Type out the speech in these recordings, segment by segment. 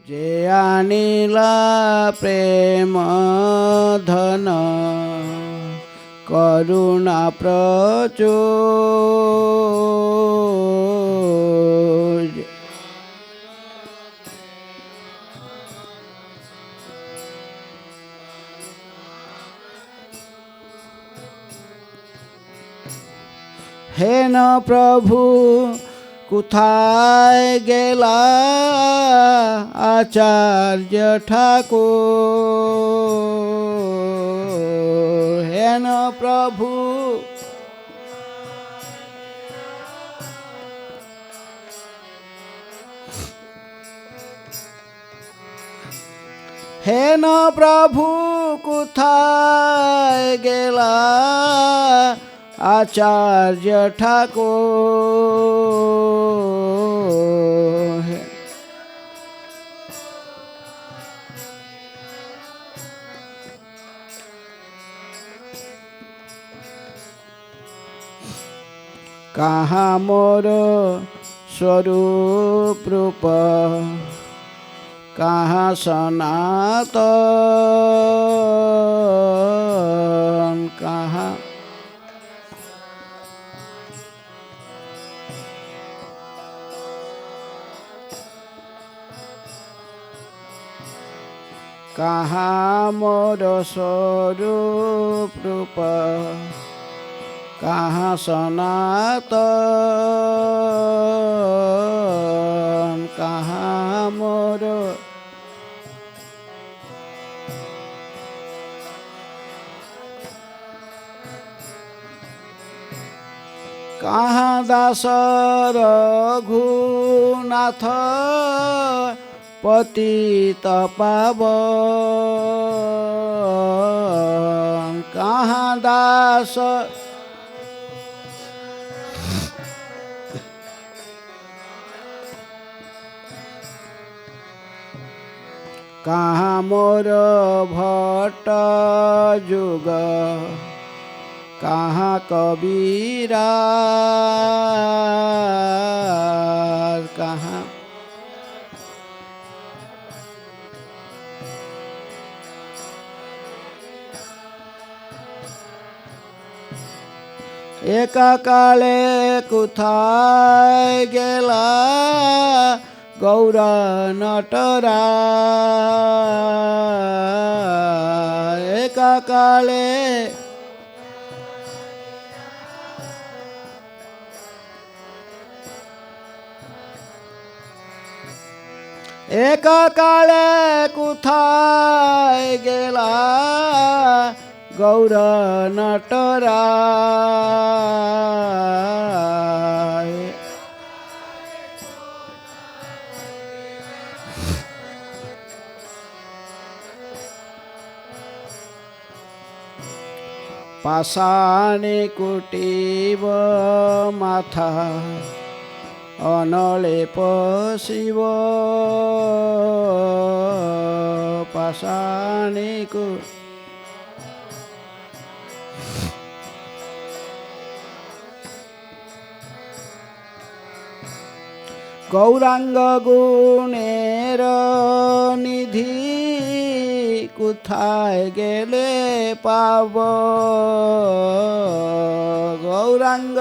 जे आनिला प्रेम धन करुणा प्रचुर। हे न प्रभु कुथाय गेला आचार्य ठाकुर। हे न प्रभु हे न प्रभु कुथाय गेला आचार्य ठाकुर। कहाँ मोर स्वरूप रूप कहाँ सनातन कहाँ कहाँ मोर स्वरूप रूप कहाँ सनातन कहाँ मोर कहाँ दास रघुनाथ पतित पावन। कहाँ दास कहाँ मोर भट्ट जुग कहाँ कबीरा कहाँ एक काले कुथाय गेला गौर नटराज। एक काले एक काले कुथाय गेला गौर नटराज। पाषाणी कुटीव माथा अनलेप शिव पाषाणी गौरांग गुणेर निधि कुथाय गेले पाव। गौरांग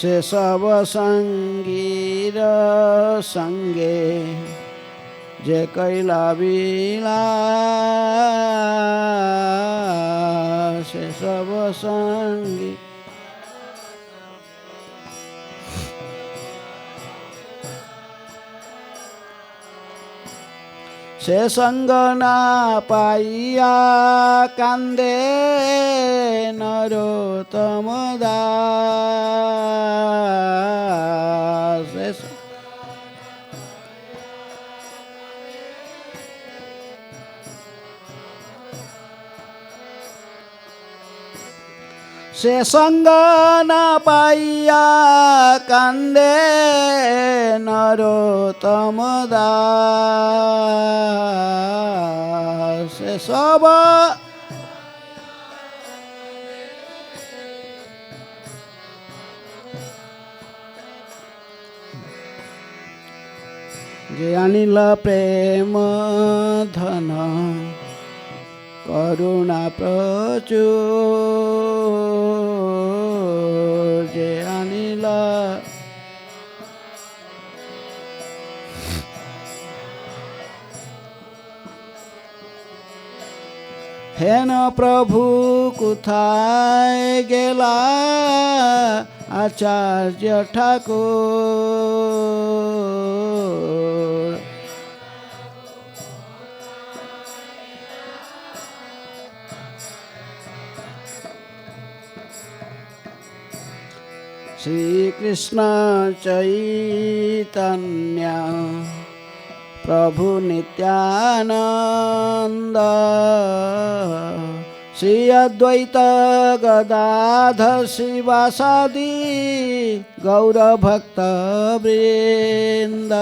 से सब संगीर संगे जे कैला विलास से सब संगी से संग ना पाइया कांदे नरोत्तम दास। से संग ना पाइया कांदे नरोत्तम दास। से सब जे अनिल प्रेम धन करुणा प्रचुर जे अनिल हेन प्रभु कुथाय गेला आचार्य ठाकुर श्री कृष्ण चैतन्य प्रभु नित्यानंद श्री अद्वैत गदाधर शिवासादि गौर भक्त वृंद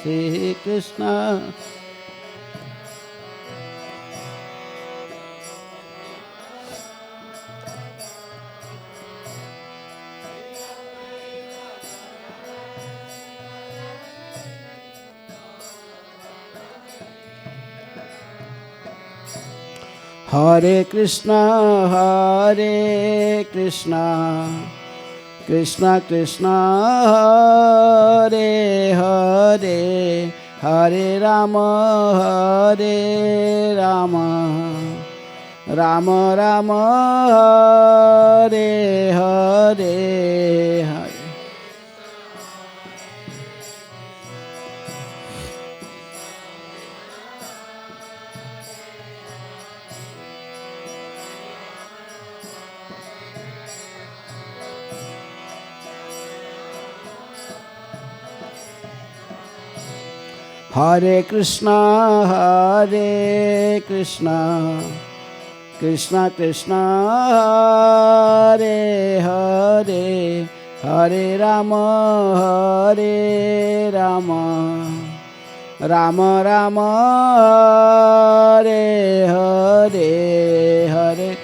श्री कृष्ण हरे कृष्ण कृष्ण कृष्ण हरे हरे हरे राम राम राम हरे हरे हरे हरे कृष्ण कृष्ण कृष्ण हरे हरे हरे राम राम राम हरे हरे हरे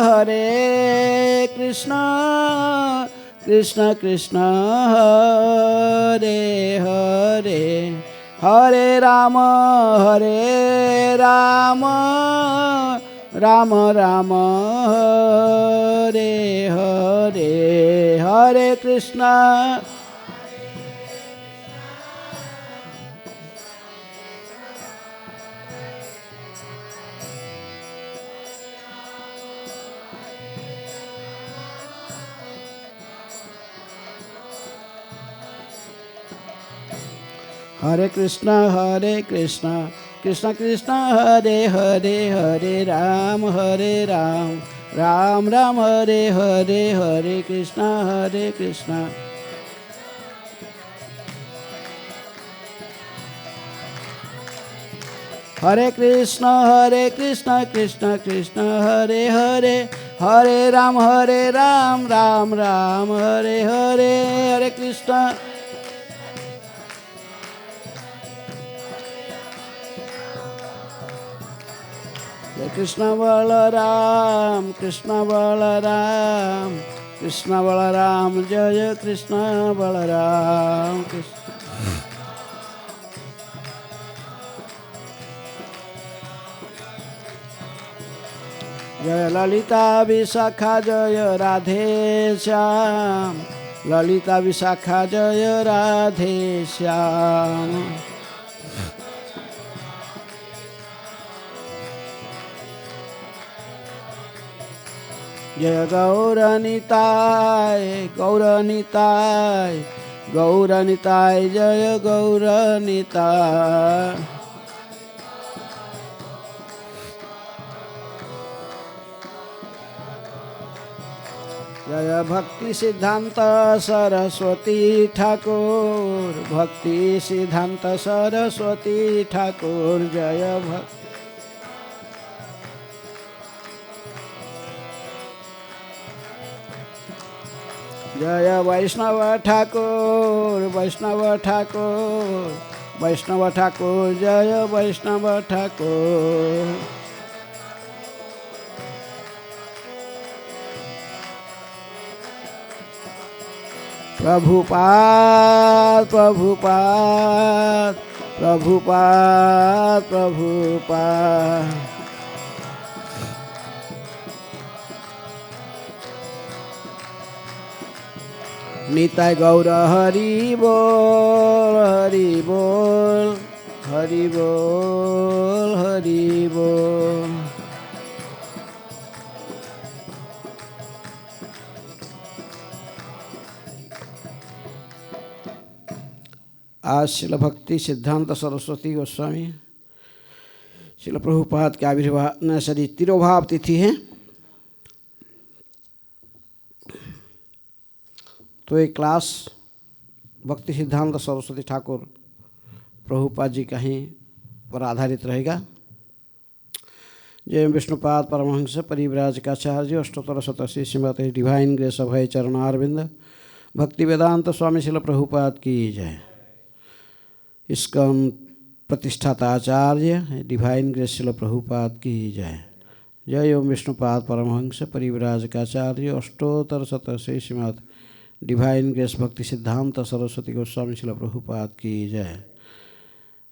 हरे कृष्ण कृष्ण कृष्ण हरे हरे हरे राम राम राम हरे हरे हरे कृष्ण हरे कृष्ण कृष्ण कृष्ण हरे हरे हरे राम राम राम हरे हरे हरे कृष्ण हरे कृष्ण कृष्ण कृष्ण हरे हरे हरे राम राम राम हरे हरे हरे कृष्ण कृष्ण बलराम जय कृष्ण बलराम जय ललिता विशाखा जय राधे श्याम ललिता विशाखा जय राधे श्याम जय गौरनिताय जय गौरनिताय जय भक्ति सिद्धांत सरस्वती ठाकुर जय भक्ति जय वैष्णव ठाकुर वैष्णव ठाकुर वैष्णव ठाकुर जय वैष्णव ठाकुर। प्रभुपाद प्रभुपाद प्रभुपाद प्रभुपाद। निताय गौर हरि बोल हरि बोल हरि बोल हरि बोल। आज शिल भक्ति सिद्धांत सरस्वती गोस्वामी शिल प्रभुपाद के आविर्भाव सरी तिरोभाव तिथि है। तो एक क्लास भक्ति सिद्धांत सरस्वती ठाकुर प्रभुपाद जी का ही पर आधारित रहेगा। जय विष्णुपाद परमहंस परिव्राजकाचार्य अष्टोत्तर शतसी श्रीमती डिवाइन ग्रेस अभय चरणारविंद भक्ति वेदांत स्वामी शिल प्रभुपाद की जय। इसका प्रतिष्ठाता आचार्य डिवाइन ग्रेस शिल प्रभुपाद की जय। जय ओम विष्णुपाद परमहंस परिव्राजकाचार्य अष्टोत्तर शतसी श्रीमती डिवाइन ग्रेस भक्ति सिद्धांत सरस्वती गोस्वामी शिल प्रभुपाद की जय।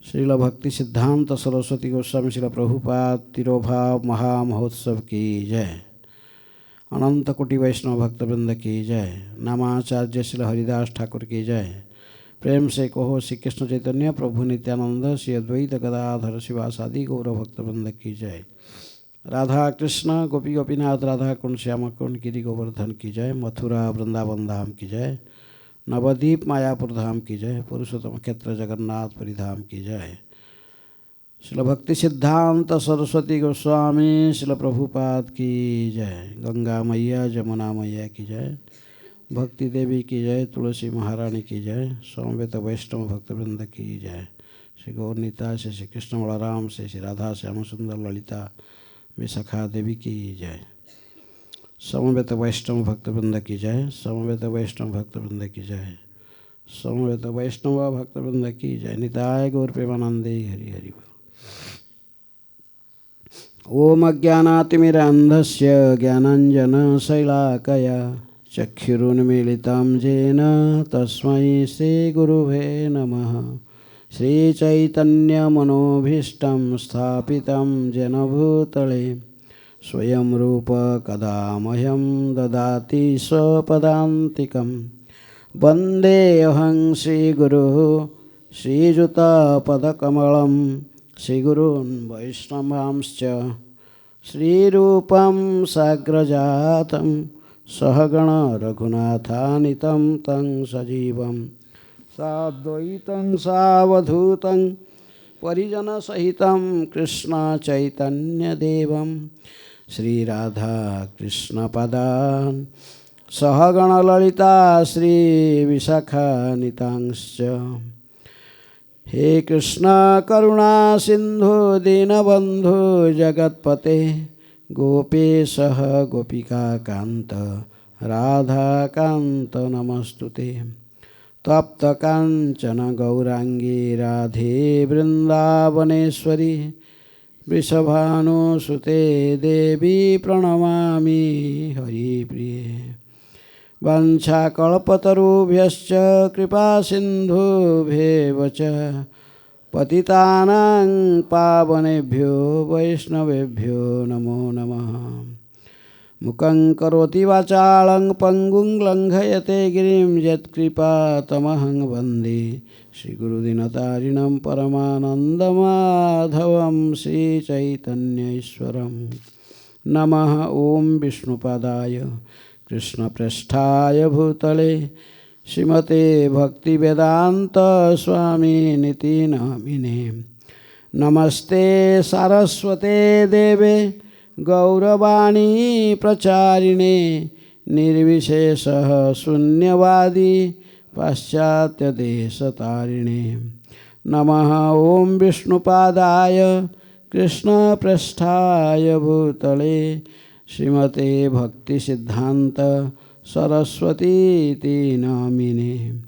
श्रील भक्ति सिद्धांत सरस्वती गोस्वामी शिल प्रभुपाद तिरोभाव महामहोत्सव की जय। अनंत कोटि वैष्णव भक्तवृंद की जय। नामाचार्य शिल हरिदास ठाकुर की जय। प्रेम से कहो श्री कृष्ण चैतन्य प्रभु नित्यानंद श्री अद्वैत गदाधर शिवासादि गौर भक्तवृंद की जय। राधा कृष्ण गोपी गोपीनाथ राधा कुंड श्याम कुंड गिरि गोवर्धन की जय। मथुरा वृंदावन धाम की जय। नवद्वीप मायापुर धाम की जय। पुरुषोत्तम क्षेत्र जगन्नाथ पुरी धाम की जय। शिल भक्ति सिद्धांत सरस्वती गोस्वामी शिल प्रभुपाद की जय। गंगा मैया जमुना मैया की जय। भक्ति देवी की जय। तुलसी महारानी की जय। समवेत वैष्णव भक्तवृंद की जय। श्री गौरनीता से श्री कृष्ण बलराम से श्री राधा श्याम सुंदर ललिता विशाखा देवी की जय। समवेत वैष्णव भक्तवृंद की जय। समवेत वैष्णव भक्तवृंद की जय। समवेत वैष्णव भक्तवृंद की जय। निताय गौर प्रेमानंदे हरि हरि बोल। ओम अज्ञानातिमिरान्धस्य ज्ञानाञ्जन शैलाकया चक्षुरुन्मीलितं येन तस्मै श्रीगुरुवे नमः। श्रीचैतन्यमनोभीष्टं स्थापितं येन भूतले स्वयं रूप कदा मह्यं ददाति स्वपदान्तिकं। वन्देऽहं श्रीगुरुः श्रीयुतपदकमलं श्रीगुरून् वैष्णवांश्च श्रीरूपं साग्रजातं सहगण रघुनाथानितं तं सजीवं साद्वैतं सावधूतं परिजनसहितं कृष्ण चैतन्यदेवं श्रीराधा कृष्णपदान् सहगण ललिता श्रीविशाखानितांश्च। हे कृष्ण करुणा सिंधु दीनबंधु जगत्पते गोपेश गोपिकाकांत राधाकांत नमस्तुते। तप्त कांचन गौरांगी राधे वृंदावनेश्वरी वृषभानुसुते देवी प्रणमामि हरिप्रिये। वाञ्छाकल्पतरुभ्यश्च कृपा सिन्धुभ्येव च पतितानां पावनेभ्यो वैष्णवेभ्यो नमो नमः। मुखं करोति वाचालं पङ्गुं लङ्घयते गिरिं यत्कृपातमहं वन्दे श्रीगुरुदीनतारिणं परमानन्दमाधवं श्रीचैतन्यईश्वरं। नमः ॐ विष्णुपादाय कृष्णप्रेष्ठाय भूतले श्रीमते भक्तिवेदांत स्वामिनिति नामिने। नमस्ते सारस्वते देवे गौरवाणी प्रचारिणे निर्विशेषः शून्यवादी पाश्चात्यदेशतारिणे। नमः ॐ विष्णुपादाय कृष्णप्रेष्ठाय भूतले श्रीमते भक्ति सिद्धांत सरस्वतीति नामिने।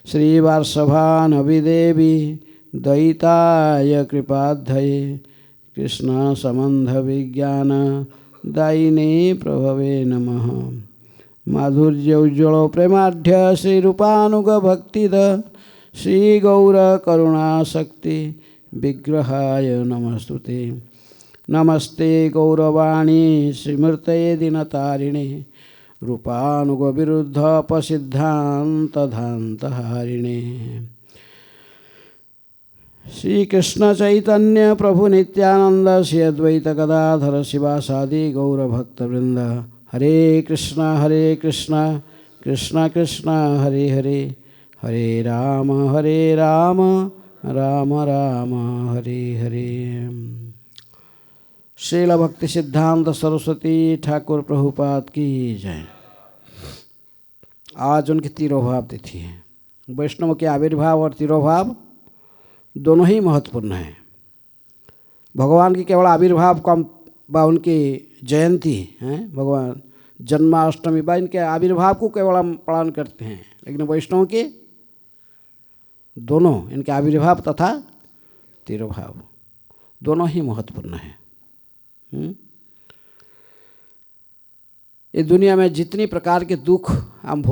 श्रीवार्षभानविदेवी दयिताय कृपाध्यै कृष्णसम्बन्धविज्ञान दायिने प्रभवे नमः। माधुर्योज्ज्वलो प्रेमाढ्य श्रीरूपानुगभक्तिद श्रीगौरकरुणाशक्ति विग्रहाय नमस्तुते। नमस्ते गौरवाणी श्रीमूर्तये दीनतारिणे रूपानुगविरुद्धपसिद्धान्तधान्तहारिणे। श्रीकृष्ण चैतन्य प्रभु नित्यानंद श्री अद्वैत गदाधर शिवासादि गौरभक्तवृंद। हरे कृष्णा कृष्णा कृष्णा हरे हरे, हरे राम राम राम हरे हरे। श्रील भक्ति सिद्धांत सरस्वती ठाकुर प्रभुपाद की जय। आज उनकी तिरोभाव तिथि है। वैष्णव के आविर्भाव और तिरोभाव दोनों ही महत्वपूर्ण हैं। भगवान की केवल आविर्भाव का बा उनकी जयंती है, भगवान जन्माष्टमी बा इनके आविर्भाव को केवल हम पालन करते हैं, लेकिन वैष्णव के दोनों इनके आविर्भाव तथा तिरोभाव दोनों ही महत्वपूर्ण हैं। इस दुनिया में जितनी प्रकार के दुख हम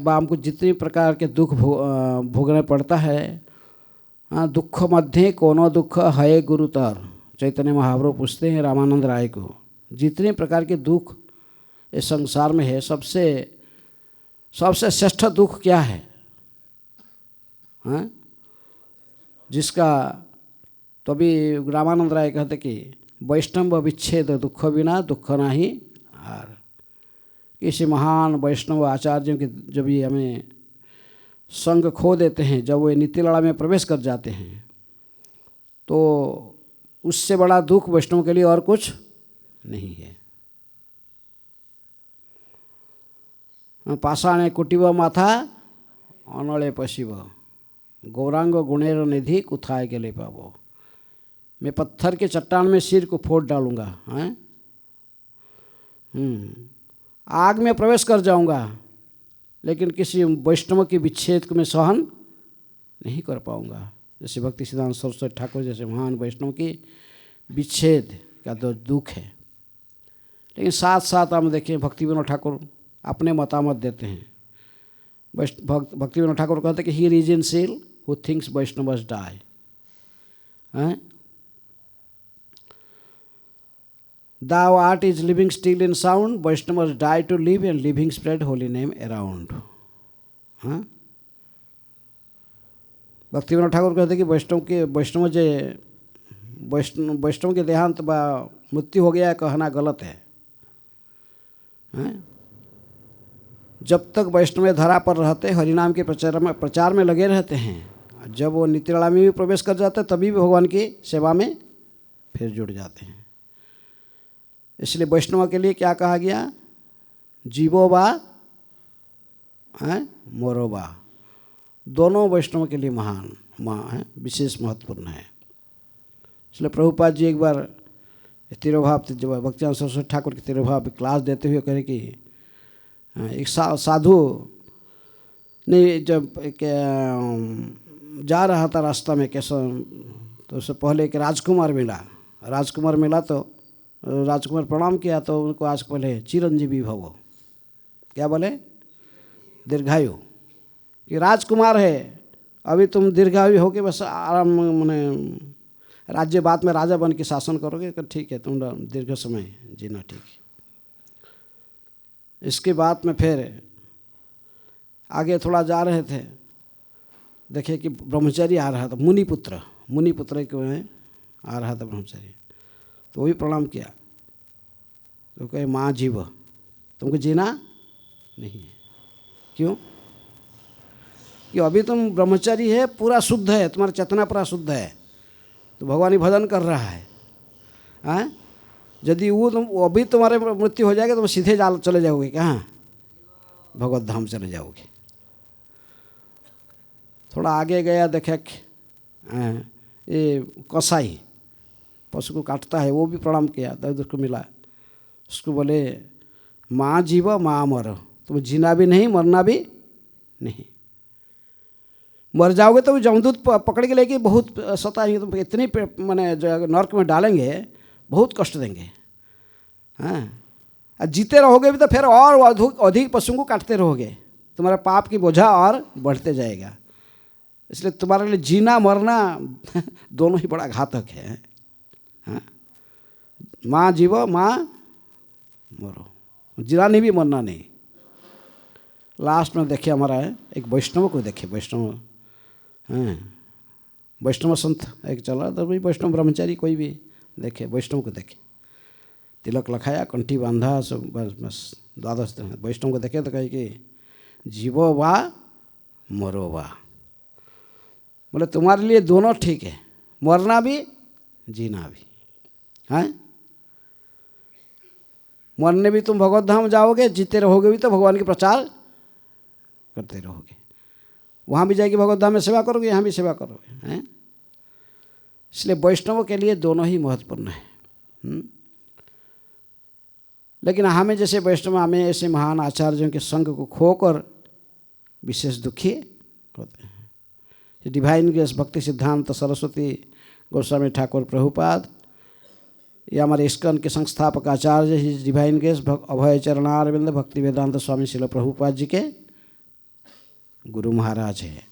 हमको जितनी प्रकार के दुख भोगने पड़ता है, दुख मध्य कोनो दुख है गुरुतर, चैतन्य महाप्रभु पूछते हैं रामानंद राय को। जितने प्रकार के दुख इस संसार में है, सबसे श्रेष्ठ दुख क्या है? जिसका तो अभी रामानंद राय कहते कि वैष्णव विच्छेद दुख बिना दुख नहीं हार। किसी महान वैष्णव आचार्यों के जब ये हमें संग खो देते हैं, जब वो नीति लड़ा में प्रवेश कर जाते हैं, तो उससे बड़ा दुख वैष्णव के लिए और कुछ नहीं है। पाषाणे कुटिव माथा अनले पशिव, गौरांग गुणेर निधि कुथाए के ले पावो। मैं पत्थर के चट्टान में सिर को फोड़ डालूंगा, हैं? आग में प्रवेश कर जाऊंगा, लेकिन किसी वैष्णव के विच्छेद को मैं सहन नहीं कर पाऊंगा। जैसे भक्ति सिद्धांत सरस्वती ठाकुर जैसे महान वैष्णव की विच्छेद का तो दुख है। लेकिन साथ साथ हम देखें भक्ति विनोद ठाकुर अपने मतामत देते हैं। भक्ति विनोद ठाकुर कहते हैं कि he is in seal who thinks Vaishnavas die. Thou art is living still in sound, Vaishnavas die to live and living spread holy name around. भक्ति विनोद ठाकुर कहते हैं कि वैष्णव के देहांत बा मृत्यु हो गया कहना गलत है। जब तक वैष्णव धरा पर रहते हरिनाम के प्रचार में लगे रहते हैं, जब वो नित्यलड़ा में भी प्रवेश कर जाते हैं तभी भी भगवान की सेवा में फिर जुड़ जाते हैं। इसलिए वैष्णव के लिए क्या कहा गया? जीवो बा मोरो बा, दोनों वैष्णव के लिए महान विशेष महत्वपूर्ण है। इसलिए प्रभुपाद जी एक बार तिरोभाव जब भक्तिवेदांत सरस्वती ठाकुर के तिरोभाव की क्लास देते हुए कहे कि एक साधु ने जब जा रहा था रास्ता में कैसा, तो उससे पहले एक राजकुमार मिला तो राजकुमार प्रणाम किया, तो उनको आज पहले चिरंजीवी भवो, क्या बोले? दीर्घायु। कि राजकुमार है, अभी तुम दीर्घायु हो के बस आराम माने राज्य बाद में राजा बन के शासन करोगे, तो ठीक है तुम दीर्घ समय जीना ठीक है। इसके बाद में फिर आगे थोड़ा जा रहे थे, देखे कि ब्रह्मचारी आ रहा था, मुनिपुत्र क्यों है आ रहा था ब्रह्मचारी, तो वही प्रणाम किया। तो कहे माँ जीव तुमको जीना नहीं है। क्यों? कि अभी तुम ब्रह्मचारी है, पूरा शुद्ध है, तुम्हारा चेतना पूरा शुद्ध है, तो भगवान ही भजन कर रहा है। यदि वो अभी तुम्हारे मृत्यु हो जाएगा तो तुम सीधे चले जाओगे कहाँ? भगवत धाम चले जाओगे। थोड़ा आगे गया, देखा ये कसाई पशु को काटता है, वो भी प्रणाम किया, दर्द उसको मिला। उसको बोले माँ जीव माँ अमर, तुम जीना भी नहीं, मरना भी नहीं। मर जाओगे तो जमदूत पकड़ के लेके बहुत सताएंगे, तुम इतनी माने नर्क में डालेंगे, बहुत कष्ट देंगे। हाँ, और जीते रहोगे भी तो फिर और अधिक पशुओं को काटते रहोगे, तुम्हारा पाप की बोझा और बढ़ते जाएगा। इसलिए तुम्हारे लिए जीना मरना दोनों ही बड़ा घातक है। हाँ, माँ जीवो माँ मरो, जीना नहीं भी मरना नहीं। लास्ट में देखिए हमारा एक वैष्णव को देखिए, वैष्णव, हाँ वैष्णव संत एक चला, तो भाई वैष्णव ब्रह्मचारी कोई भी देखे, वैष्णव को देखे, तिलक लखाया, कंठी बांधा, सब बस बस द्वादश वैष्णव को देखे तो कहे कि जीवो वा मरो वा, बोले तुम्हारे लिए दोनों ठीक है, मरना भी जीना भी। हैं, मरने भी तुम भगवत धाम जाओगे, जीते रहोगे भी तो भगवान के प्रचार करते रहोगे। वहाँ भी जाएगी भगवत धाम में सेवा करोगे, यहाँ भी सेवा करोगे। हैं, इसलिए वैष्णवों के लिए दोनों ही महत्वपूर्ण है। लेकिन हमें जैसे वैष्णव, हमें ऐसे महान आचार्यों के संग को खोकर विशेष दुखी होते हैं। डिवाइन ग्रेस भक्ति सिद्धांत सरस्वती गोस्वामी ठाकुर प्रभुपाद, ये हमारे इस्कॉन के संस्थापक आचार्य डिवाइन ग्रेस अभय चरणारविंद भक्ति वेदांत स्वामी श्रील प्रभुपाद जी के गुरु महाराज है।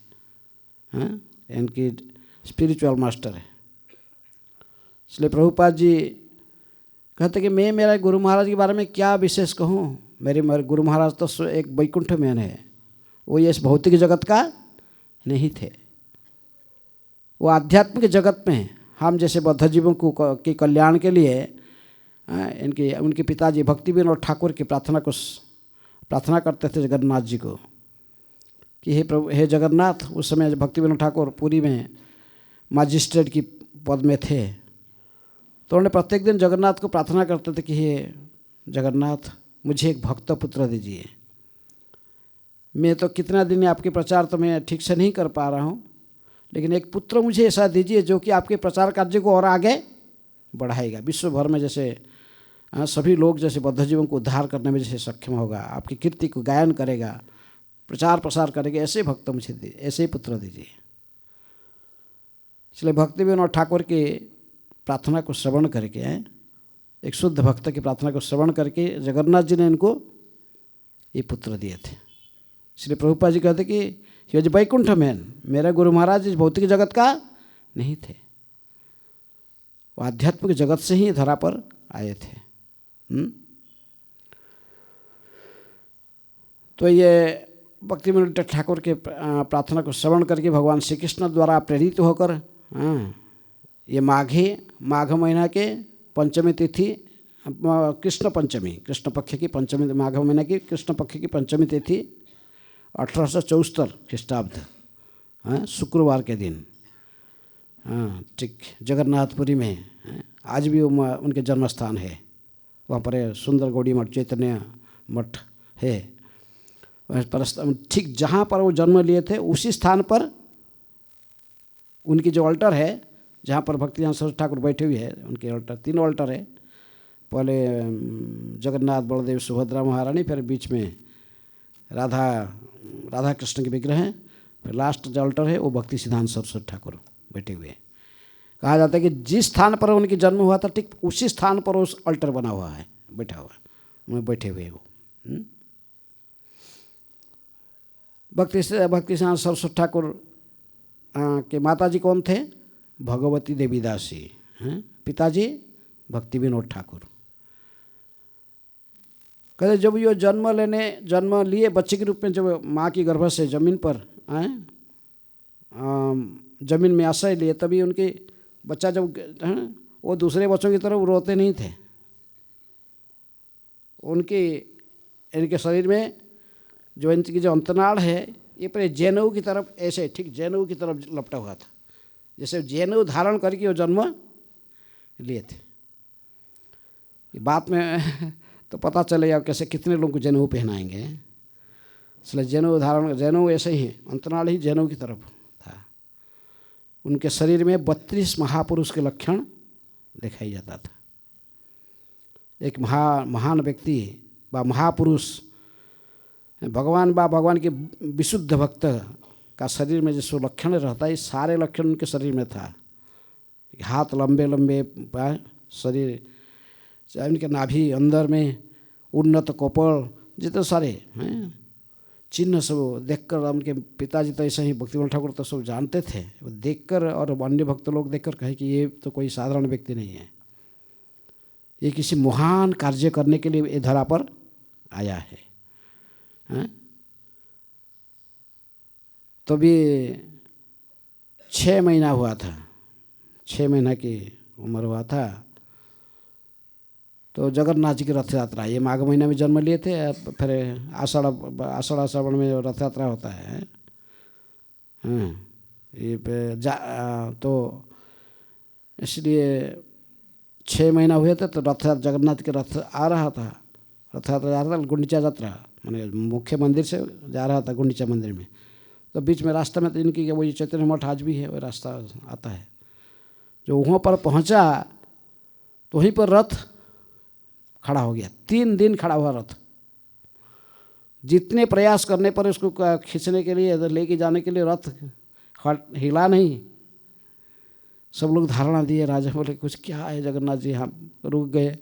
हाँ, इनकी स्पिरिचुअल मास्टर है। इसलिए प्रभुपाद जी कहते कि मैं मेरा गुरु महाराज के बारे में क्या विशेष कहूँ, मेरे गुरु महाराज तो एक वैकुंठ में है, वो ये इस भौतिक जगत का नहीं थे, वो आध्यात्मिक जगत में हैं। हम जैसे बद्ध जीवों को के कल्याण के लिए उनके पिताजी भक्ति विनोद ठाकुर की प्रार्थना करते थे जगन्नाथ जी को कि हे प्रभु, हे जगन्नाथ। उस समय भक्ति विनोद ठाकुर पुरी में मजिस्ट्रेट की पद में थे, तो उन्होंने प्रत्येक दिन जगन्नाथ को प्रार्थना करते थे कि हे जगन्नाथ, मुझे एक भक्त पुत्र दीजिए। मैं तो कितना दिन आपके प्रचार तो मैं ठीक से नहीं कर पा रहा हूँ, लेकिन एक पुत्र मुझे ऐसा दीजिए जो कि आपके प्रचार कार्य को और आगे बढ़ाएगा, विश्व भर में जैसे सभी लोग जैसे बद्ध जीवों को उद्धार करने में जैसे सक्षम होगा, आपकी कीर्ति को गायन करेगा, प्रचार प्रसार करेगा, ऐसे भक्त मुझे दीजिए, ऐसे ही पुत्र दीजिए। इसलिए भक्ति विनोद ठाकुर की प्रार्थना को श्रवण करके, एक शुद्ध भक्त की प्रार्थना को श्रवण करके जगन्नाथ जी ने इनको ये पुत्र दिए थे। इसलिए प्रभुपाद जी कहते कि ही वॉज वैकुंठ मैन, मेरे गुरु महाराज इस भौतिक जगत का नहीं थे, वो आध्यात्मिक जगत से ही धरा पर आए थे। तो ये भक्ति विनोद ठाकुर के प्रार्थना को श्रवण करके भगवान श्री कृष्ण द्वारा प्रेरित होकर ये माघ महीना के पंचमी तिथि, कृष्ण पंचमी, कृष्ण पक्ष की पंचमी, माघ महीना की कृष्ण पक्ष की पंचमी तिथि 1874 ख्रीष्टाब्द, शुक्रवार के दिन, ठीक जगन्नाथपुरी में आज भी उनके जन्म स्थान है। वहाँ पर सुंदर गौड़ी मठ, चैतन्य मठ है। ठीक जहाँ पर वो जन्म लिए थे उसी स्थान पर उनकी जो अल्टर है, जहाँ पर भक्ति सरस्वती ठाकुर बैठे हुए हैं, उनके अल्टर, 3 अल्टर है। पहले जगन्नाथ, बलदेव, सुभद्रा महारानी, फिर बीच में राधा कृष्ण के विग्रह हैं, फिर लास्ट जो अल्टर है वो भक्ति सिद्धांत सरस्वती ठाकुर बैठे हुए हैं। कहा जाता है कि जिस स्थान पर उनकी जन्म हुआ था ठीक उसी स्थान पर उस अल्टर बना हुआ है, बैठा हुआ, उनमें बैठे हुए वो। भक्ति सिद्धांत सरस्वती ठाकुर के माताजी कौन थे? भगवती देवीदासी, पिताजी भक्ति विनोद ठाकुर। कहते जब ये जन्म लिए बच्चे के रूप में, जब माँ की गर्भ से ज़मीन पर ज़मीन में आश्रय लिए, तभी उनके बच्चा जब वो दूसरे बच्चों की तरह रोते नहीं थे। इनके शरीर में जो इनकी जो अंतनाड़ है ये पर जनेऊ की तरफ, ऐसे ठीक जनेऊ की तरफ लपटा हुआ था, जैसे जनेऊ धारण करके वो जन्म लिए थे। बात में तो पता चलेगा कैसे कितने लोगों को जनेऊ पहनाएंगे। इसलिए जनेऊ ऐसे ही अंतनाल ही जनेऊ की तरफ था। उनके शरीर में 32 महापुरुष के लक्षण दिखाई जाता था। एक महान व्यक्ति व महापुरुष भगवान भगवान के विशुद्ध भक्त का शरीर में जो लक्षण रहता है, ये सारे लक्षण उनके शरीर में था। हाथ लंबे लंबे, शरीर उनके नाभि अंदर में, उन्नत कपोल, जितने सारे हैं चिन्ह सब देखकर उनके पिताजी तो ऐसे ही भक्तिविनोद ठाकुर तो सब जानते थे। देखकर और अन्य भक्त लोग देखकर कहे कि ये तो कोई साधारण व्यक्ति नहीं है, ये किसी महान कार्य करने के लिए ये धरा पर आया है। तो भी 6 महीना हुआ था, 6 महीना की उम्र हुआ था। तो जगन्नाथ जी की रथ यात्रा, ये माघ महीने में जन्म लिए थे, फिर आषाढ़ श्रावण में रथ यात्रा होता है। ये तो इसलिए 6 महीना हुए थे। तो रथ जगन्नाथ के रथ आ रहा था, रथ यात्रा जा रहा था, गुंडीचा यात्रा मैंने मुख्य मंदिर से जा रहा था गुंडीचा मंदिर में। तो बीच में रास्ते में तो इनकी वही चैतन्य मठ आज भी है, वो रास्ता आता है। जो वहाँ पर पहुँचा तो वहीं पर रथ खड़ा हो गया। 3 दिन खड़ा हुआ रथ। जितने प्रयास करने पर उसको खींचने के लिए, लेके जाने के लिए रथ हिला नहीं। सब लोग धारणा दिए, राजा बोले कुछ क्या है जगन्नाथ जी, हम रुक गए।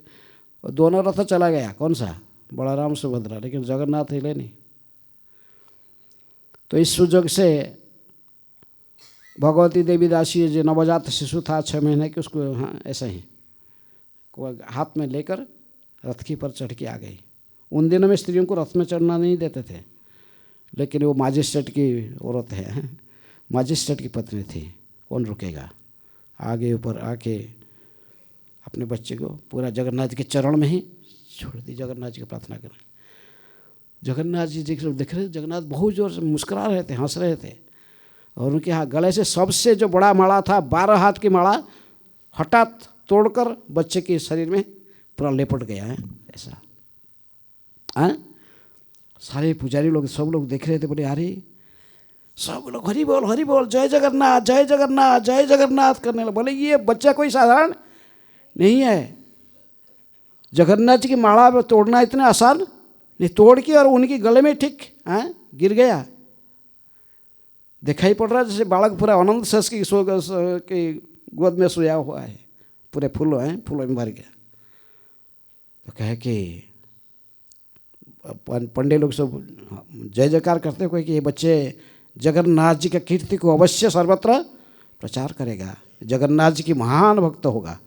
और दोनों रथ चला गया, कौन सा, बलराम सुभद्रा, लेकिन जगन्नाथ हिले नहीं। तो इस सुजोग से भगवती देवी दासी जो नवजात शिशु था 6 महीने की, उसको ऐसा ही हाथ में लेकर रथ की पर चढ़ के आ गई। उन दिनों में स्त्रियों को रथ में चढ़ना नहीं देते थे, लेकिन वो मजिस्ट्रेट की औरत है, मजिस्ट्रेट की पत्नी थी, कौन रुकेगा। आगे ऊपर आके अपने बच्चे को पूरा जगन्नाथ के चरण में ही छोड़ दी, जगन्नाथ जी की प्रार्थना करें। जगन्नाथ जी देख रहे, जगन्नाथ बहुत जोर से मुस्कुरा रहे थे, हंस रहे थे। और उनके यहाँ गले से सबसे जो बड़ा माला था, 12 हाथ की माला, हठात तोड़कर बच्चे के शरीर में पूरा लेपट गया है ऐसा। सारे पुजारी लोग, सब लोग देख रहे थे, बोले अरे, सब लोग हरि बोल जय जगन्नाथ जय जगन्नाथ जय जगन्नाथ करने लगे। बोले ये बच्चा कोई साधारण नहीं है, जगन्नाथ जी की माला तोड़ना इतना आसान नहीं। तोड़ के और उनकी गले में ठीक गिर गया। दिखाई पड़ रहा है जैसे बालक पूरा आनंद सस की गोद में सोया हुआ है, पूरे फूलों में भर गया। तो कहे कि पंडे लोग सब जय जयकार करते हुए कि ये बच्चे जगन्नाथ जी के कीर्ति को अवश्य सर्वत्र प्रचार करेगा, जगन्नाथ जी की महान भक्त होगा।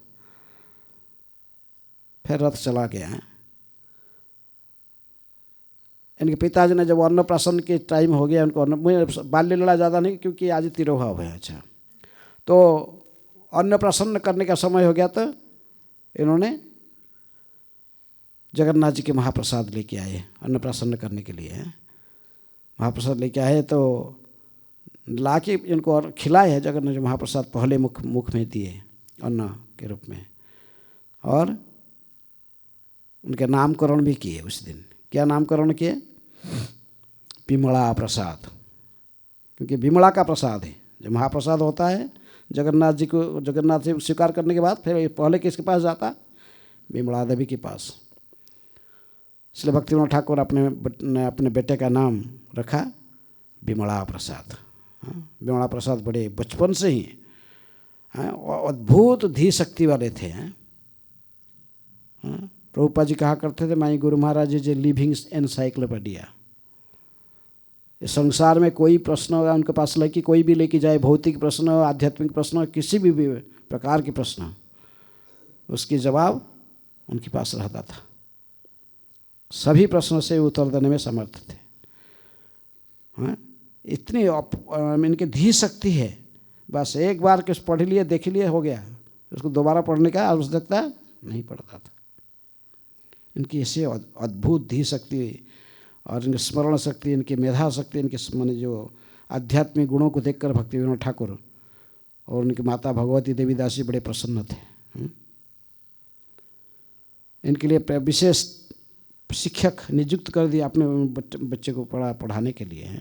फिर रथ चला गया। इनके पिताजी ने जब अन्नप्राशन के टाइम हो गया, उनको बाल्य लड़ा ज़्यादा नहीं, क्योंकि आज तिरोभाव है। अच्छा, तो अन्नप्राशन करने का समय हो गया, तो इन्होंने जगन्नाथ जी के महाप्रसाद लेके आए अन्नप्राशन करने के लिए। महाप्रसाद लेके आए तो ला के इनको और खिलाए है जगन्नाथ जी महाप्रसाद, पहले मुख में दिए अन्न के रूप में। और उनके नामकरण भी किए उस दिन। क्या नामकरण किए? विमला प्रसाद, क्योंकि विमला का प्रसाद है। जो महाप्रसाद होता है जगन्नाथ जी को, जगन्नाथ जी स्वीकार करने के बाद फिर पहले किसके पास जाता? विमला देवी के पास। इसलिए भक्तिविनोद ठाकुर अपने बेटे का नाम रखा विमला प्रसाद। विमला प्रसाद बड़े बचपन से ही अद्भुत धी शक्ति वाले थे। प्रभुपाद जी कहा करते थे, माई गुरु महाराज जी लिविंग एनसाइक्लोपीडिया। इस संसार में कोई प्रश्न होगा उनके पास लेके, कोई भी लेके जाए, भौतिक प्रश्न, आध्यात्मिक प्रश्न, किसी भी प्रकार के प्रश्न, उसके जवाब उनके पास रहता था। सभी प्रश्नों से उत्तर देने में समर्थ थे। इतनी इनकी धी शक्ति है, बस एक बार कुछ पढ़ लिए देख लिए हो गया, उसको दोबारा पढ़ने का आवश्यकता नहीं पड़ता था। इनकी ऐसे अद्भुत धी शक्ति और इनकी स्मरण शक्ति, इनकी मेधा शक्ति, इनके माने जो आध्यात्मिक गुणों को देखकर भक्तिविनोद ठाकुर और उनकी माता भगवती देवी दासी बड़े प्रसन्न थे। इनके लिए विशेष शिक्षक नियुक्त कर दिया अपने बच्चे को पढ़ाने के लिए।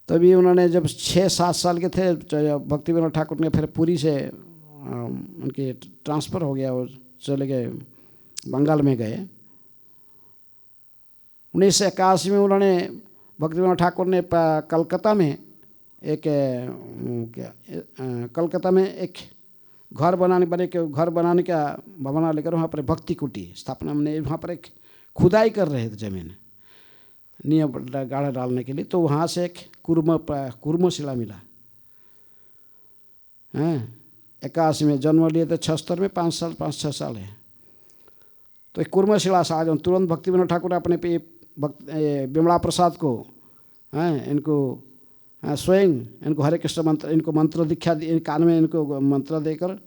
तभी उन्होंने जब 6-7 साल के थे, भक्तिविनोद ठाकुर ने फिर पुरी से उनके ट्रांसफ़र हो गया और चले गए, बंगाल में गए। 1981 में उन्होंने भक्तिविनोद ठाकुर ने कलकत्ता में एक घर बनाने का भावना लेकर वहाँ पर भक्ति कुटी स्थापना, हमने वहाँ पर एक खुदाई कर रहे थे जमीन नियम गाढ़ा डालने के लिए, तो वहाँ से एक कुर्म शिला मिला। 81 में जन्म लिए थे, 76 में 5-6 साल है। तो एक कुर्म शिला से आज तुरंत भक्तिविनोद ठाकुर ने अपने विमला प्रसाद को इनको स्वयं इनको हरे कृष्ण मंत्र, इनको मंत्र दीक्षा कान में इनको मंत्र देकर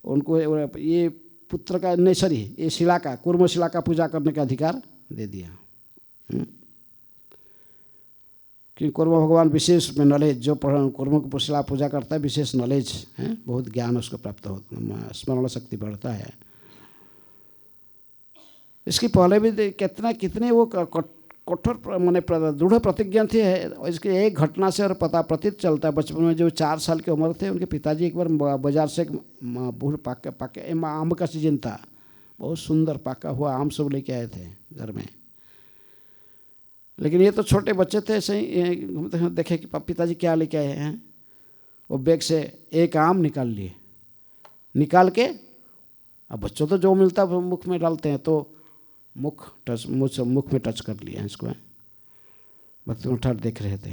उनको ये पुत्र का नैसरी ये शिला का कुर्म शिला का पूजा करने का अधिकार दे दिया। कि कुर्म भगवान विशेष में नॉलेज, जो कुर्म को शिला पूजा करता है विशेष नॉलेज है, बहुत ज्ञान उसको प्राप्त होता, स्मरण शक्ति बढ़ता है। इसकी पहले भी कितने वो कठोर माने दृढ़ प्रतिज्ञा थी है। इसके एक घटना से और पता प्रतीत चलता है, बचपन में जो 4 साल की उम्र थे उनके पिताजी एक बार बाजार से पाके आम का सीजन था, बहुत सुंदर पाका हुआ आम सब लेके आए थे घर में। लेकिन ये तो छोटे बच्चे थे, ऐसे ही देखे कि पिताजी क्या लेके आए हैं, वो बैग से एक आम निकाल लिए, निकाल के अब बच्चों तो जो मिलता है मुख में डालते हैं, तो मुख में टच कर लिया इसको। भक्तिविनोद ठाकुर देख रहे थे,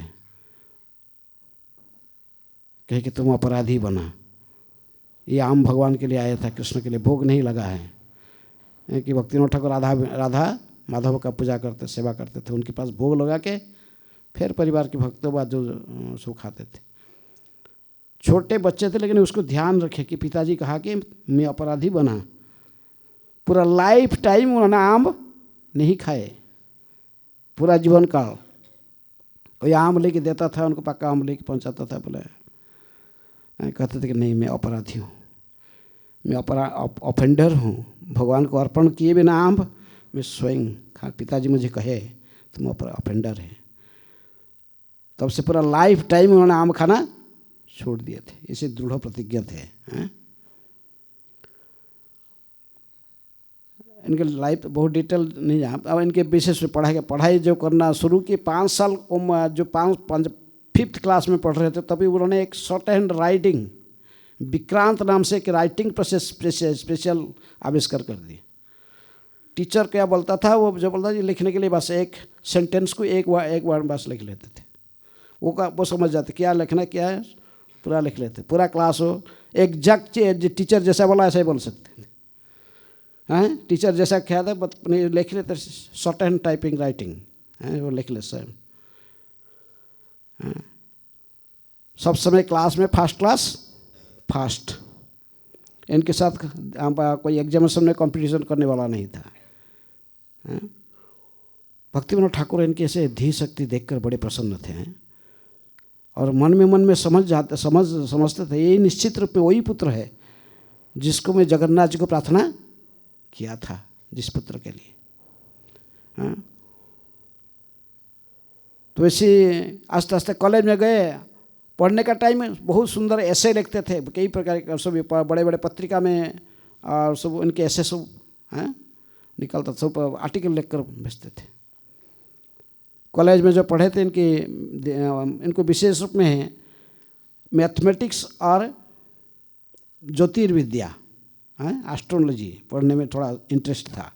कहे कि तुम अपराधी बना, ये आम भगवान के लिए आया था, कृष्ण के लिए भोग नहीं लगा है। कि भक्तिविनोद ठाकुर राधा माधव का पूजा करते, सेवा करते थे, उनके पास भोग लगा के फिर परिवार के भक्तों बाद जो सो खाते थे। छोटे बच्चे थे लेकिन उसको ध्यान रखे कि पिताजी कहा कि मैं अपराधी बना, पूरा लाइफ टाइम उन्होंने आम नहीं खाए, पूरा जीवन काल कोई आम लेके देता था उनको, पक्का आम लेके पहुंचाता था। बोले कहते थे कि नहीं मैं अपराधी हूँ, मैं ऑफेंडर हूँ, भगवान को अर्पण किए बिना आम मैं स्वयं खा, पिताजी मुझे कहे तुम ऑफेंडर है। तब से पूरा लाइफ टाइम उन्होंने आम खाना छोड़ दिए थे, इसे दृढ़ प्रतिज्ञा थे। इनके लाइफ बहुत डिटेल नहीं जान, अब इनके विशेष पढ़ाई जो करना शुरू की 5 साल जो 5th क्लास में पढ़ रहे थे तभी उन्होंने एक शॉर्ट हैंड राइटिंग विक्रांत नाम से एक राइटिंग प्रोसेस स्पेशल आविष्कार कर दी। टीचर क्या बोलता था, वो जो बोलता था लिखने के लिए बस एक सेंटेंस को एक वर्ड बस लिख लेते थे, वो समझ जाते क्या लिखना क्या है, पूरा लिख लेते, पूरा क्लास हो एग्जैक्ट टीचर जैसा बोला ऐसा ही बोल सकते थे। टीचर जैसा क्या था लिख लेते, शॉर्ट हैंड टाइपिंग राइटिंग वो लिख ले सर। सब समय क्लास में फर्स्ट क्लास फर्स्ट, इनके साथ कोई एग्जामिनेशन में कंपटीशन करने वाला नहीं था। भक्तिविनोद ठाकुर इनके ऐसे धी शक्ति देखकर बड़े प्रसन्न थे और मन में समझते थे ये निश्चित रूप में वही पुत्र है जिसको मैं जगन्नाथ जी को प्रार्थना किया था, जिस पुत्र के लिए। तो ऐसे आस्ते आस्ते कॉलेज में गए, पढ़ने का टाइम में बहुत सुंदर ऐसे लिखते थे, कई प्रकार के सब बड़े बड़े पत्रिका में और सब उनके ऐसे सब निकलता, सब आर्टिकल लिखकर भेजते थे। कॉलेज में जो पढ़े थे इनको विशेष रूप में मैथमेटिक्स और ज्योतिर्विद्या एस्ट्रोलॉजी पढ़ने में थोड़ा इंटरेस्ट था।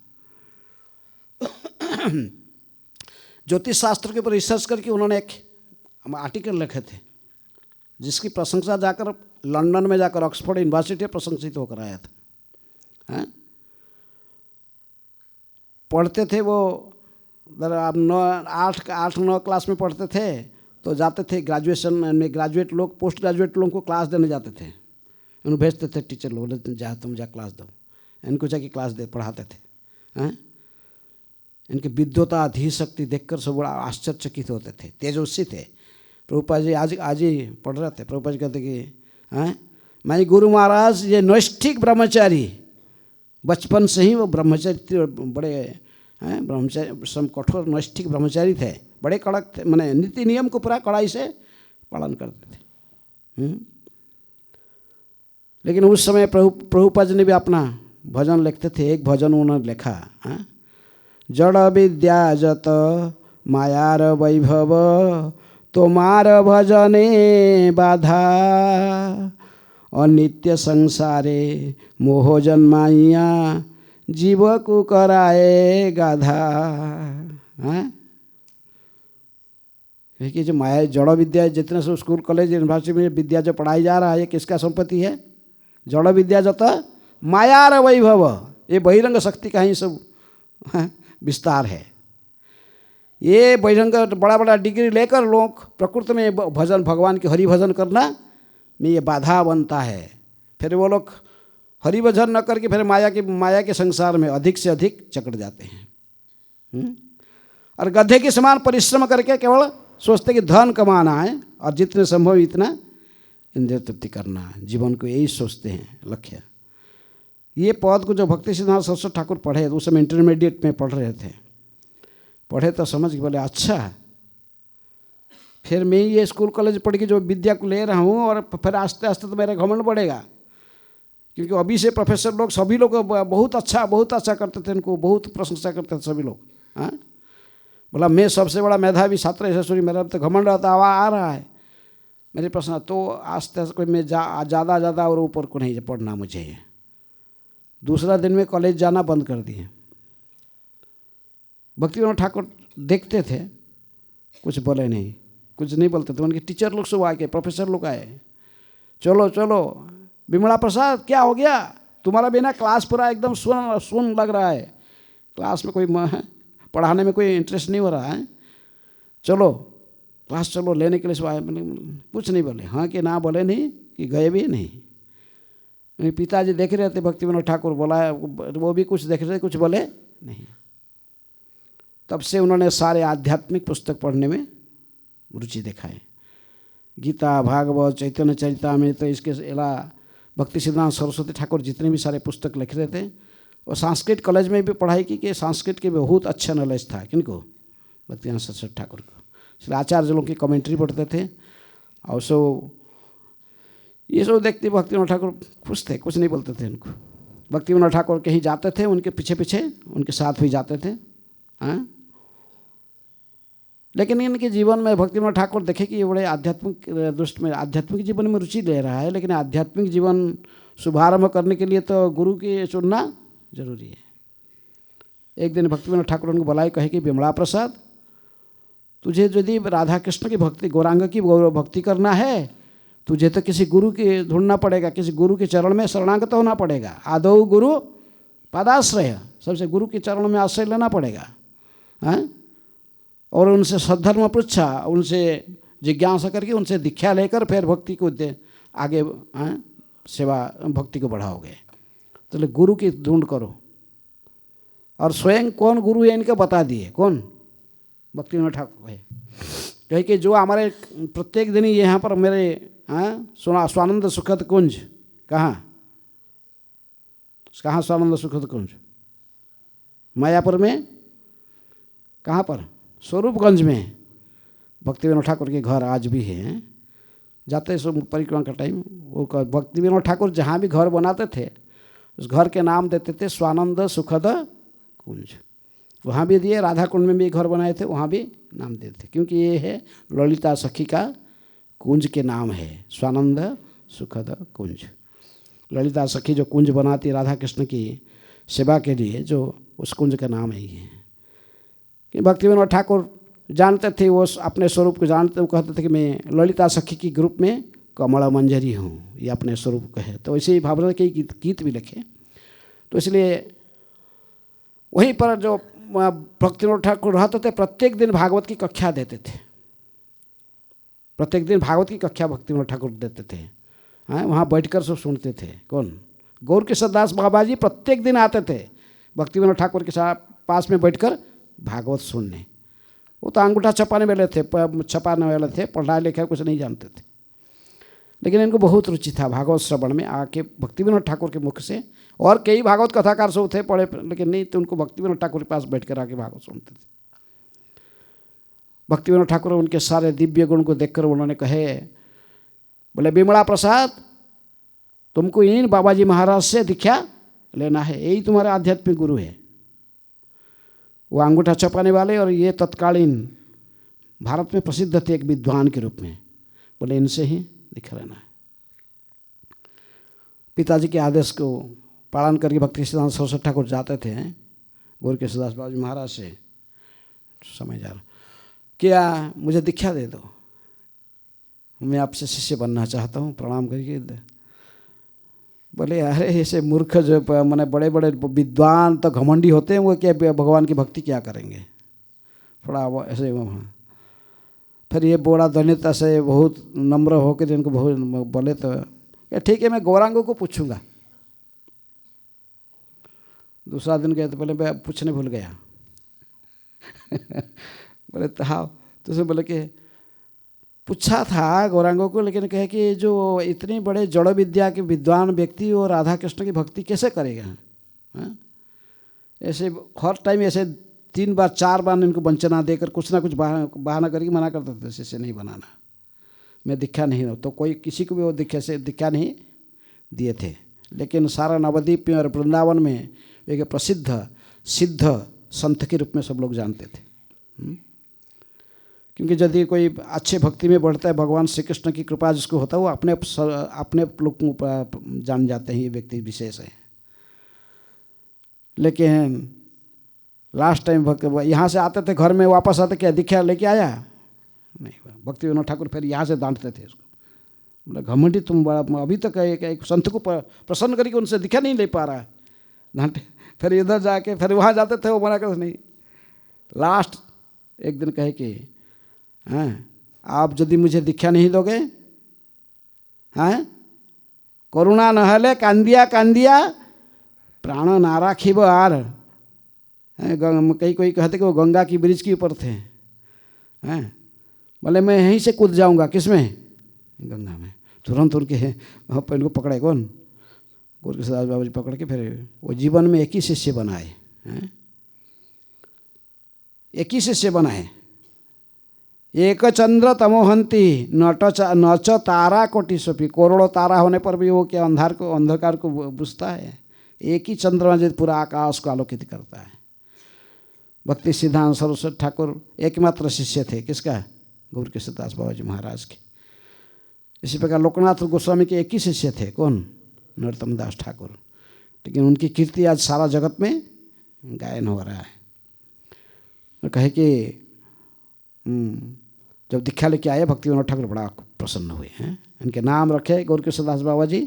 ज्योतिष शास्त्र के ऊपर रिसर्च करके उन्होंने एक आर्टिकल लिखे थे जिसकी प्रशंसा जाकर लंदन में जाकर ऑक्सफोर्ड यूनिवर्सिटी प्रशंसित होकर आया था। पढ़ते थे वो, आप 8-9 क्लास में पढ़ते थे तो जाते थे ग्रेजुएशन में, ग्रेजुएट लोग पोस्ट ग्रेजुएट लोगों को क्लास देने जाते थे, उन्हें भेजते थे टीचर लोग, तुम जा क्लास दो, इनको जाके क्लास दे पढ़ाते थे। इनकी विद्वता धीशक्ति देखकर सब बड़ा आश्चर्यचकित होते थे, तेजस्वी थे। प्रभुपाद जी आज ही पढ़ रहे थे, प्रभुपाद जी कहते कि मैं गुरु महाराज ये नैष्ठिक ब्रह्मचारी, बचपन से ही वो ब्रह्मचारी बड़े ब्रह्मचारी सम कठोर नैष्ठिक ब्रह्मचारी थे, बड़े कड़क थे, मैंने नीति नियम को पूरा कड़ाई से पालन करते थे। लेकिन उस समय प्रभुपाद जी ने भी अपना भजन लिखते थे। एक भजन उन्होंने लिखा, जड़ विद्या जत मायार वैभव, तोमार भजने बाधा, अनित्य संसारे मोह जन्माइया, जीव को कराए गाधा। कि जो माया जड़ विद्या जितने सब स्कूल कॉलेज यूनिवर्सिटी में विद्या जो पढ़ाई जा रहा है ये किसका संपत्ति है? जड़ विद्या जत मायार वैभव, ये बहिरंग शक्ति का ही सब विस्तार है। ये बहिरंग बड़ा बड़ा डिग्री लेकर लोग प्रकृति में भजन भगवान के हरि भजन करना में ये बाधा बनता है। फिर वो लोग हरि भजन न करके फिर माया के संसार में अधिक से अधिक चकड़ जाते हैं। और गधे के समान परिश्रम करके केवल सोचते कि धन कमाना है और जितने संभव इतना इंद्रिय तृप्ति करना है, जीवन को यही सोचते हैं लक्ष्य। ये पद को जो भक्ति सिद्धांत सरस्वती ठाकुर पढ़े तो उस समय इंटरमीडिएट में पढ़ रहे थे, पढ़े तो समझ के बोले अच्छा। फिर मैं ये स्कूल कॉलेज पढ़ के जो विद्या को ले रहा हूँ और फिर आस्ते आस्ते तो मेरा घमंड बढ़ेगा, क्योंकि अभी से प्रोफेसर लोग सभी लोग बहुत अच्छा करते थे, उनको बहुत प्रशंसा करते थे सभी लोग। हाँ, बोला मैं सबसे बड़ा मेधावी छात्र यशस्वी, मेरा तो घमंड आ रहा है मेरे प्रश्न। तो आस्ते आस्ते मैं ज़्यादा और ऊपर को नहीं पढ़ना मुझे। दूसरा दिन में कॉलेज जाना बंद कर दिए। भक्ति विनोद ठाकुर देखते थे, कुछ बोले नहीं, कुछ नहीं बोलते थे। उनके टीचर लोग सब आके, प्रोफेसर लोग आए, चलो विमला प्रसाद क्या हो गया, तुम्हारा बिना क्लास पूरा एकदम सुन लग रहा है, क्लास में कोई पढ़ाने में कोई इंटरेस्ट नहीं हो रहा है, चलो क्लास चलो लेने के लिए सब आए। कुछ नहीं बोले, हाँ कि ना बोले नहीं कि गए भी नहीं। मेरे पिताजी देख रहे थे, भक्ति विनोद ठाकुर बोला, वो भी कुछ देख रहे थे, कुछ बोले नहीं। तब से उन्होंने सारे आध्यात्मिक पुस्तक पढ़ने में रुचि दिखाई। गीता, भागवत, चैतन्य चरितामृत, तो इसके अलावा भक्ति सिद्धांत सरस्वती ठाकुर जितने भी सारे पुस्तक लिख रहे थे। और संस्कृत कॉलेज में भी पढ़ाई की कि संस्कृत के बहुत अच्छा नॉलेज था। किनको? भक्ति विनोद सरस्वती ठाकुर को। इसलिए आचार्य लोगों की कमेंट्री पढ़ते थे। और सो ये सब देखते भक्ति विनोद ठाकुर खुश थे, कुछ नहीं बोलते थे उनको। भक्ति विनोद ठाकुर कहीं जाते थे, उनके पीछे उनके साथ भी जाते थे। हाँ, लेकिन इनके जीवन में भक्ति विनोद ठाकुर देखे कि ये बड़े आध्यात्मिक दृष्टि में आध्यात्मिक जीवन में रुचि ले रहा है, लेकिन आध्यात्मिक जीवन शुभारंभ करने के लिए तो गुरु के चुनना जरूरी है। एक दिन भक्ति विनोद ठाकुर उनको बुलाए, कहे कि विमला प्रसाद, तुझे यदि राधा कृष्ण की भक्ति, गौरांग की भक्ति करना है, तुझे तो किसी गुरु के ढूंढना पड़ेगा, किसी गुरु के चरण में शरणागत होना पड़ेगा। आदौ गुरु पदाश्रय, सबसे गुरु के चरण में आश्रय लेना पड़ेगा। हाँ, और उनसे सद्धर्म पृच्छा, उनसे जिज्ञासा करके उनसे दीक्षा लेकर फिर भक्ति को आगे सेवा भक्ति को बढ़ाओगे। तो गुरु की ढूंढ करो। और स्वयं कौन गुरु है इनके बता दिए। कौन? भक्ति विनोद ठाकुर है। कहे कि जो हमारे प्रत्येक दिन यहाँ पर मेरे स्वानंद सुखद कुंज, कहाँ स्वानंद सुखद कुंज? मायापुर में। कहाँ पर? स्वरूपगंज में भक्ति विनोद ठाकुर के घर आज भी हैं। जाते सो परिक्रमा का टाइम, वो भक्ति विनोद ठाकुर जहाँ भी घर बनाते थे उस घर के नाम देते थे स्वानंद सुखद कुंज। वहाँ भी दिए, राधा कुंड में भी घर बनाए थे, वहाँ भी नाम देते थे, क्योंकि ये है ललिता सखी का कुंज के नाम है, स्वानंद सुखद कुंज। ललिता सखी जो कुंज बनाती राधा कृष्ण की सेवा के लिए, जो उस कुंज का नाम है ये। कि भक्ति विनोद ठाकुर जानते थे, वो अपने स्वरूप को जानते, वो कहते थे कि मैं ललिता सखी की ग्रुप में कमला मंजरी हूँ, ये अपने स्वरूप को है। तो इसी भावना के गीत भी लिखे। तो इसलिए वहीं पर जो भक्ति विनोद ठाकुर रहते थे, प्रत्येक दिन भागवत की कक्षा देते थे। प्रत्येक दिन भागवत की कक्षा भक्ति विनोद ठाकुर देते थे। हाँ, वहाँ बैठकर सब सुनते थे। कौन? गौर किशोर दास बाबा जी प्रत्येक दिन आते थे भक्ति विनोद ठाकुर के साथ पास में बैठकर भागवत सुनने। वो तो अंगूठा छपाने वाले थे, पढ़ा लिखा कुछ नहीं जानते थे, लेकिन इनको बहुत रुचि था भागवत श्रवण में। आके भक्ति विनोद ठाकुर के मुख से, और कई भागवत कथाकार सब थे पढ़े, लेकिन नहीं तो उनको भक्ति विनोद ठाकुर के पास बैठकर आके भागवत सुनते थे। भक्ति विनोद ठाकुर उनके सारे दिव्य गुण को देखकर उन्होंने कहे, बोले विमला प्रसाद, तुमको इन बाबाजी महाराज से दीक्षा लेना है, यही तुम्हारा आध्यात्मिक गुरु है। वो अंगूठा छपाने वाले, और ये तत्कालीन भारत में प्रसिद्ध थे एक विद्वान के रूप में। बोले इनसे ही दिखा रहना है। पिताजी के आदेश को पालन करके भक्ति सिद्धांत सरस्वती ठाकुर जाते थे गौर केशवदास बाबा जी महाराज से, समय जा रहा, क्या मुझे दीक्षा दे दो, मैं आपसे शिष्य बनना चाहता हूँ, प्रणाम करके दे। बोले अरे ऐसे मूर्ख जो मैंने बड़े बड़े विद्वान तो घमंडी होते हैं, वो क्या भगवान की भक्ति क्या करेंगे, थोड़ा ऐसे वहाँ। फिर ये बोड़ा दलिता से बहुत नम्र होकर इनको बहुत बोले तो ठीक है मैं गौरांगों को पूछूंगा। दूसरा दिन गए तो बोले मैं पूछने भूल गया। बोले तो हाँ, तो उसने बोले कि पूछा था गौरांगों को, लेकिन कहे कि जो इतनी बड़े जड़ विद्या के विद्वान व्यक्ति और राधा कृष्ण की भक्ति कैसे करेगा। ऐसे हर टाइम ऐसे 3 बार 4 बार इनको वंचना देकर कुछ ना कुछ बहाना करके मना करते थे, शिष्य नहीं बनाना, मैं दीक्षा नहीं हूँ। तो कोई किसी को भी वो दीक्षा नहीं दिए थे। लेकिन सारा नवद्वीप में और वृंदावन में एक प्रसिद्ध सिद्ध संत के रूप में सब लोग जानते थे। क्योंकि यदि कोई अच्छे भक्ति में बढ़ता है, भगवान श्री कृष्ण की कृपा जिसको होता है वो अपने लोग को जान जाते हैं ये व्यक्ति विशेष है। लेकिन लास्ट टाइम यहाँ से आते थे घर में, वापस आते क्या दीक्षा लेके आया नहीं, भक्ति विनोद ठाकुर फिर यहाँ से डांटते थे उसको। बोला घमंडी तुम बड़ा, अभी तक एक संत को प्रसन्न करके उनसे दीक्षा नहीं ले पा रहा है, डांटे। फिर इधर जाके फिर वहाँ जाते थे, वो मना करते नहीं। लास्ट एक दिन कहे कि हाँ आप यदि मुझे दीक्षा नहीं दोगे, हाँ करुणा नहले कांदिया कांदिया प्राण ना राखिब आर। कोई कहते कि वो गंगा की ब्रिज के ऊपर थे, हैं बोले मैं यहीं से कूद जाऊंगा, किसमें, गंगा में। तुरंत उनके इनको पकड़े कौन, गौर केशवदास बाबा जी पकड़ के फिर वो जीवन में एक ही शिष्य बनाए, हैं एक ही शिष्य बनाए। एक चंद्र तमोहंती नच तारा कोटि सोपी, करोड़ों तारा होने पर भी वो क्या अंधकार को बुझता है। एक ही चंद्रमा जो पूरा आकाश को आलोकित करता है। भक्ति सिद्धांत सरस्वती ठाकुर एकमात्र शिष्य थे किसका, गौर केशवदास बाबा जी महाराज के। इसी प्रकार लोकनाथ गोस्वामी के एक ही शिष्य थे, कौन, नरोत्तम दास ठाकुर। लेकिन उनकी कीर्ति आज सारा जगत में गायन हो रहा है। और कहे कि जब दीक्षा लेके आए भक्ति विनोद ठाकुर बड़ा प्रसन्न हुए हैं। इनके नाम रखे गौर केशवदास बाबा जी,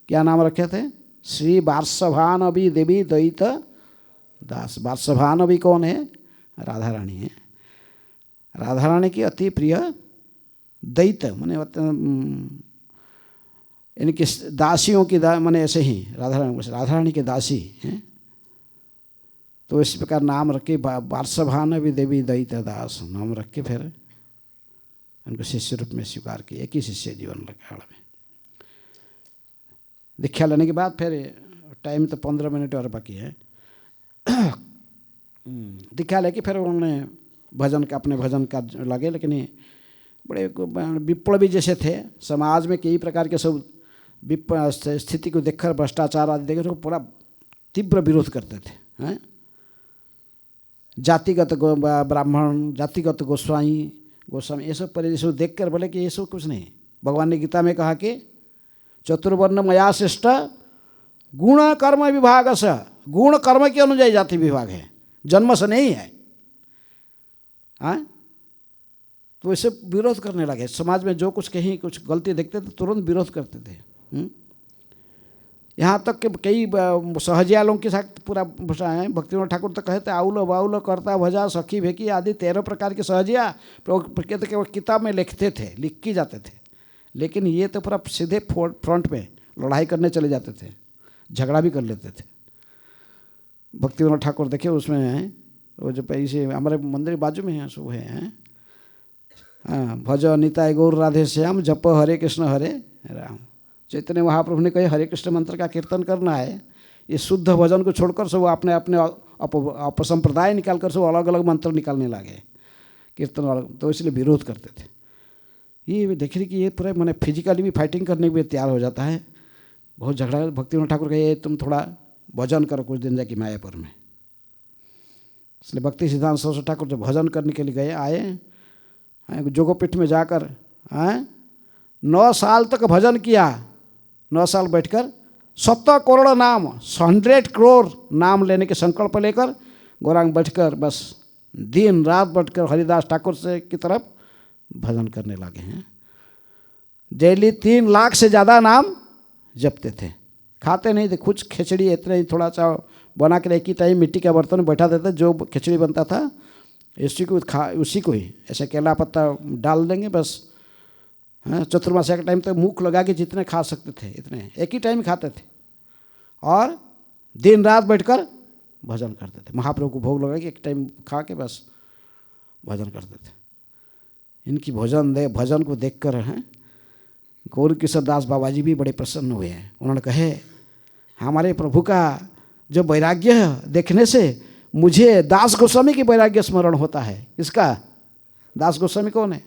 क्या नाम रखे थे, श्री वार्षभानवी देवी द्वैत दास। वार्षभानवी कौन है, राधा रानी है। राधा रानी की अति प्रिय दैत माने इनकी दासियों की माने ऐसे ही राधा रानी के दासी हैं। तो इस प्रकार नाम रख के वार्षभानवी देवी दैत दास नाम रख के फिर उनको शिष्य रूप में स्वीकार किया। एक ही शिष्य जीवन काल में। दीक्षा लेने के बाद फिर टाइम तो 15 मिनट और बाकी है। दीक्षा लेके फिर उन्होंने भजन का अपने भजन का लगे। लेकिन ये बड़े विप्लवी जैसे थे, समाज में कई प्रकार के सब स्थिति को देखकर, भ्रष्टाचार आदि देखकर वो पूरा तीव्र विरोध करते थे। हैं जातिगत ब्राह्मण, जातिगत गोस्वामी ये सब परिवेश देख कर बोले कि ये सब कुछ नहीं। भगवान ने गीता में कहा कि चतुर्वर्ण मया श्रेष्ठ गुण कर्म विभाग से, गुण कर्म के अनुଯାयी जाति विभाग है, जन्म से नहीं है। हाँ तो इसे विरोध करने लगे। समाज में जो कुछ कहीं कुछ गलती देखते थे तुरंत विरोध करते थे। यहाँ तक कि कई सहजियालों के साथ पूरा है। भक्ति विनोद ठाकुर तो कहते आउलो बाउलो करता भजा सखी भेकी आदि 13 प्रकार के सहजिया कहते केवल किताब में लिखते थे, लिख के जाते थे। लेकिन ये तो पूरा सीधे फ्रंट पे लड़ाई करने चले जाते थे, झगड़ा भी कर लेते थे। भक्ति विनोद ठाकुर देखिए उसमें वो जो पैसे हमारे मंदिर बाजू में है सो है, हाँ भज निताय गौर राधे श्याम जप हरे कृष्ण हरे राम। चैतन्य महाप्रभु ने कहे हरे कृष्ण मंत्र का कीर्तन करना है। ये शुद्ध भजन को छोड़कर सब अपने अपने अपसंप्रदाय निकाल कर सब अलग अलग मंत्र निकालने लगे कीर्तन वाला, तो इसलिए विरोध करते थे। ये देखिए कि ये पूरा मैंने फिजिकली भी फाइटिंग करने के लिए तैयार हो जाता है। बहुत झगड़ा। भक्ति विनोद ठाकुर कहे तुम थोड़ा भजन करो कुछ दिन जाके मायापुर में। इसलिए भक्ति सिद्धांत सरस्वती ठाकुर जब भजन करने के लिए गए आए जोगोपीठ में जाकर 9 साल तक भजन किया। 9 साल बैठकर 70 करोड़ नाम 100 करोड़ नाम लेने के संकल्प लेकर गौरांग बैठकर बस दिन रात बैठकर हरिदास ठाकुर से की तरफ भजन करने लगे हैं। डेली 3 लाख से ज़्यादा नाम जपते थे। खाते नहीं थे, कुछ खिचड़ी इतना ही थोड़ा सा बना कर एक ही टाइम मिट्टी का बर्तन में बैठा देते, जो खिचड़ी बनता था उसी को ही ऐसे केला पत्ता डाल देंगे बस। चतुर्मास्या के टाइम तक मुख लगा के जितने खा सकते थे इतने एक ही टाइम खाते थे और दिन रात बैठकर भजन करते थे। महाप्रभु को भोग लगा के एक टाइम खा के बस भजन करते थे। इनकी भजन को देखकर हैं गौर किशोर दास बाबा जी भी बड़े प्रसन्न हुए हैं। उन्होंने कहे हमारे प्रभु का जो वैराग्य है देखने से मुझे दास गोस्वामी की वैराग्य स्मरण होता है। इसका दास गोस्वामी कौन है?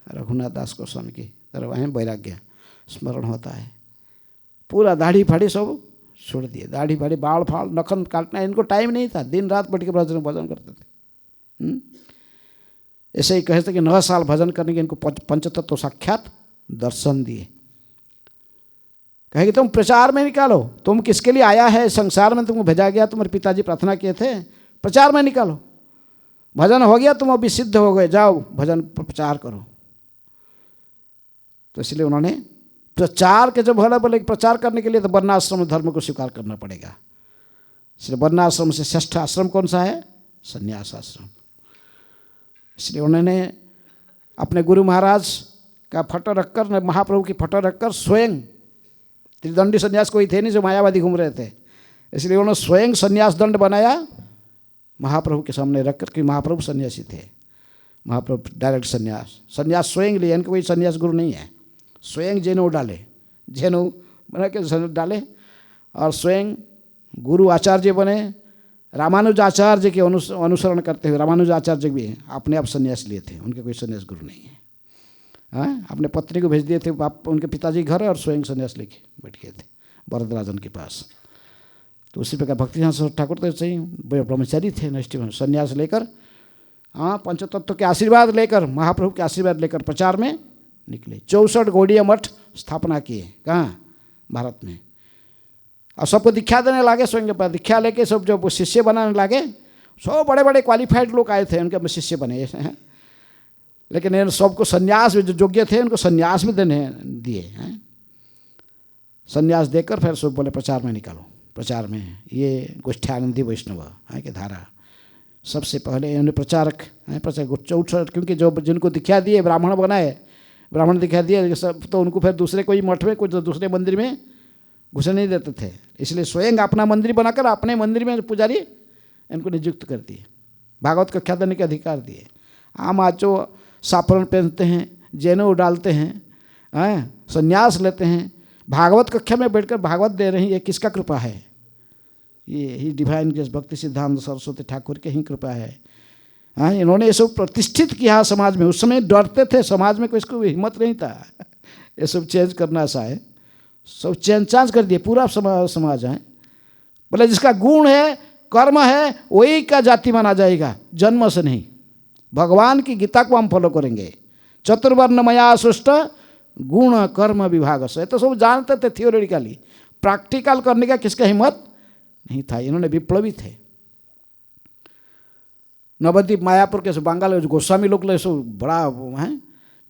रघुनाथ दास गोस्वामी की तरह वह वैराग्य स्मरण होता है। पूरा दाढ़ी फाड़ी सब छोड़ दिए, दाढ़ी फाड़ी बाल फाल नखन काटना इनको टाइम नहीं था, दिन रात बैठ के भजन करते थे। ऐसे ही कहते कि 9 साल भजन करने के इनको पंचतत्व तो साक्षात दर्शन दिए। कहे कि तुम प्रचार में निकालो, तुम किसके लिए आया है संसार में, तुमको भेजा गया, तुम्हारे पिताजी प्रार्थना किए थे, प्रचार में निकालो। भजन हो गया, तुम अभी सिद्ध हो गए, जाओ भजन प्रचार करो। तो इसलिए उन्होंने प्रचार के जब बोले प्रचार करने के लिए तो वर्णाश्रम धर्म को स्वीकार करना पड़ेगा। इसलिए वर्णाश्रम से श्रेष्ठ आश्रम कौन सा है? संन्यास आश्रम। इसलिए उन्होंने अपने गुरु महाराज का फोटो रखकर, महाप्रभु की फोटो रखकर स्वयं, त्रिदंडी सन्यास कोई थे नहीं जो मायावादी घूम रहे थे, इसलिए उन्होंने स्वयं सन्यास दंड बनाया महाप्रभु के सामने रखकर कि महाप्रभु सन्यासी थे। महाप्रभु डायरेक्ट सन्यास स्वयं लिए, इनका कोई सन्यास गुरु नहीं है। स्वयं जेनु डाले, जेनु बना के डाले और स्वयं गुरु आचार्य बने। रामानुजाचार्य के अनुसरण करते हुए रामानुजाचार्य भी अपने आप सन्यास लिए थे, उनके कोई सन्यास गुरु नहीं है। अपने पत्नी को भेज दिए थे उनके पिताजी घर और स्वयं सन्यास लेके बैठ गए थे वरदराजन के पास। तो उसी प्रकार भक्तिसिद्धांत ठाकुर तो सही ब्रह्मचारी थे, नष्ट सन्यास लेकर पंचतत्व के आशीर्वाद लेकर, महाप्रभु के आशीर्वाद लेकर प्रचार में निकले। 64 गौड़ीय मठ स्थापना किए। कहाँ? भारत में। और सबको दीक्षा देने लगे, स्वयं के पास दीक्षा लेके सब जो शिष्य बनाने लगे, सब बड़े बड़े क्वालिफाइड लोग आए थे उनके शिष्य बने हैं। लेकिन इन सबको सन्यास में जो योग्य थे उनको सन्यास में देने दिए हैं। सन्यास देकर फिर सब बोले प्रचार में निकालो। प्रचार में ये गोष्ठ्यानंदी वैष्णव है कि धारा सबसे पहले उन्हें प्रचारक हैं। प्रचार 64 क्योंकि जो जिनको दीक्षा दिए ब्राह्मण बनाए, ब्राह्मण दीक्षा दिए सब, तो उनको फिर दूसरे कोई मठ में, कुछ दूसरे मंदिर में घुसने नहीं देते थे। इसलिए स्वयं अपना मंदिर बनाकर अपने मंदिर में पुजारी इनको नियुक्त कर दिए, भागवत कक्षा देने के अधिकार दिए। आम आज जो साफरन पहनते हैं, जनेऊ डालते हैं, संन्यास लेते हैं, भागवत कक्षा में बैठकर भागवत दे रहे हैं, ये किसका कृपा है? ये ही डिवाइन ग्रेस भक्ति सिद्धांत सरस्वती ठाकुर की ही कृपा है। इन्होंने ये सब प्रतिष्ठित किया समाज में। उस समय डरते थे, समाज में कोई इसको हिम्मत नहीं था ये सब चेंज करना सा है। सब चेंज कर दिए पूरा समाज है। बोले जिसका गुण है, कर्म है, वही का जाति माना जाएगा, जन्म से नहीं। भगवान की गीता को हम फॉलो करेंगे। चतुर्वर्णमया सृष्ट गुण कर्म विभाग से, तो सब जानते थे थियोरिटिकली, प्रैक्टिकल करने का किसका हिम्मत नहीं था। इन्होंने विप्लवी थे। नवद्वीप मायापुर के बंगाल गोस्वामी लोग सब बड़ा है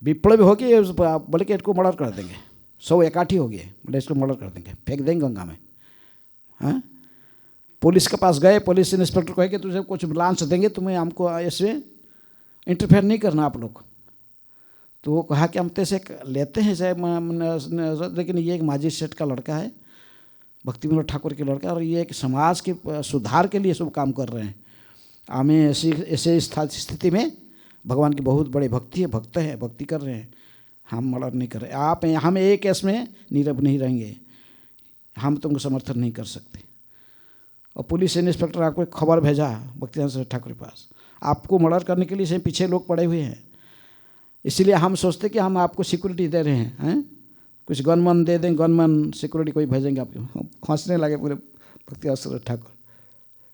विप्लवी हो गए। बोले कि इसको मर्डर कर देंगे, सब इकट्ठी हो गए, बोले इसको मर्डर कर देंगे, फेंक देंगे गंगा में। पुलिस के पास गए, पुलिस इंस्पेक्टर कहे कि तुझे कुछ लांच देंगे, तुम्हें हमको इसमें इंटरफेयर नहीं करना आप लोग। तो वो कहा कि हम तो ऐसे लेते हैं चाहे, लेकिन ये एक माजी सेठ का लड़का है, भक्ति विनोद ठाकुर के लड़का, और ये एक समाज के सुधार के लिए सब काम कर रहे हैं। हमें ऐसे स्थिति में भगवान की बहुत बड़ी भक्ति है, भक्त है, भक्ति कर रहे हैं, हम मर्डर नहीं कर रहे। आप हम एक केस में नीरव नहीं रहेंगे, हम तुमको समर्थन नहीं कर सकते। और पुलिस इंस्पेक्टर आपको खबर भेजा भक्तिसिद्धांत ठाकुर के पास, आपको मर्डर करने के लिए से पीछे लोग पड़े हुए हैं, इसलिए हम सोचते कि हम आपको सिक्योरिटी दे रहे हैं, कुछ गनमैन दे दें, गनमैन सिक्योरिटी कोई भेजेंगे आपको। हंसने लगे पूरे भक्तिसिद्धांत ठाकुर।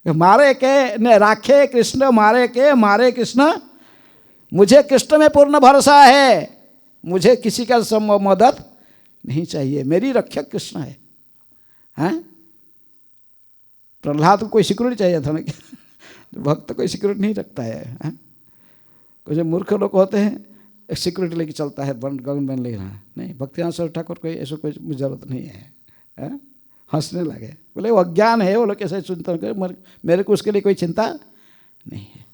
मारे के ने राखे कृष्ण मारे के मारे कृष्ण, मुझे कृष्ण में पूर्ण भरोसा है, मुझे किसी का मदद नहीं चाहिए, मेरी रक्षक कृष्ण है। हैं? प्रहलाद को कोई सिक्योरिटी चाहिए था ना, भक्त कोई सिक्योरिटी नहीं रखता है। कुछ मूर्ख लोग होते हैं एक सिक्योरिटी लेके चलता है, गगन बन ले रहा नहीं। भक्तिनाथ सरस्वती ठाकुर कोई ऐसा कोई जरूरत नहीं है। हंसने लगे, बोले वो अज्ञान है, वो लोग कैसे चिंतन करे, मेरे को उसके लिए कोई चिंता नहीं है।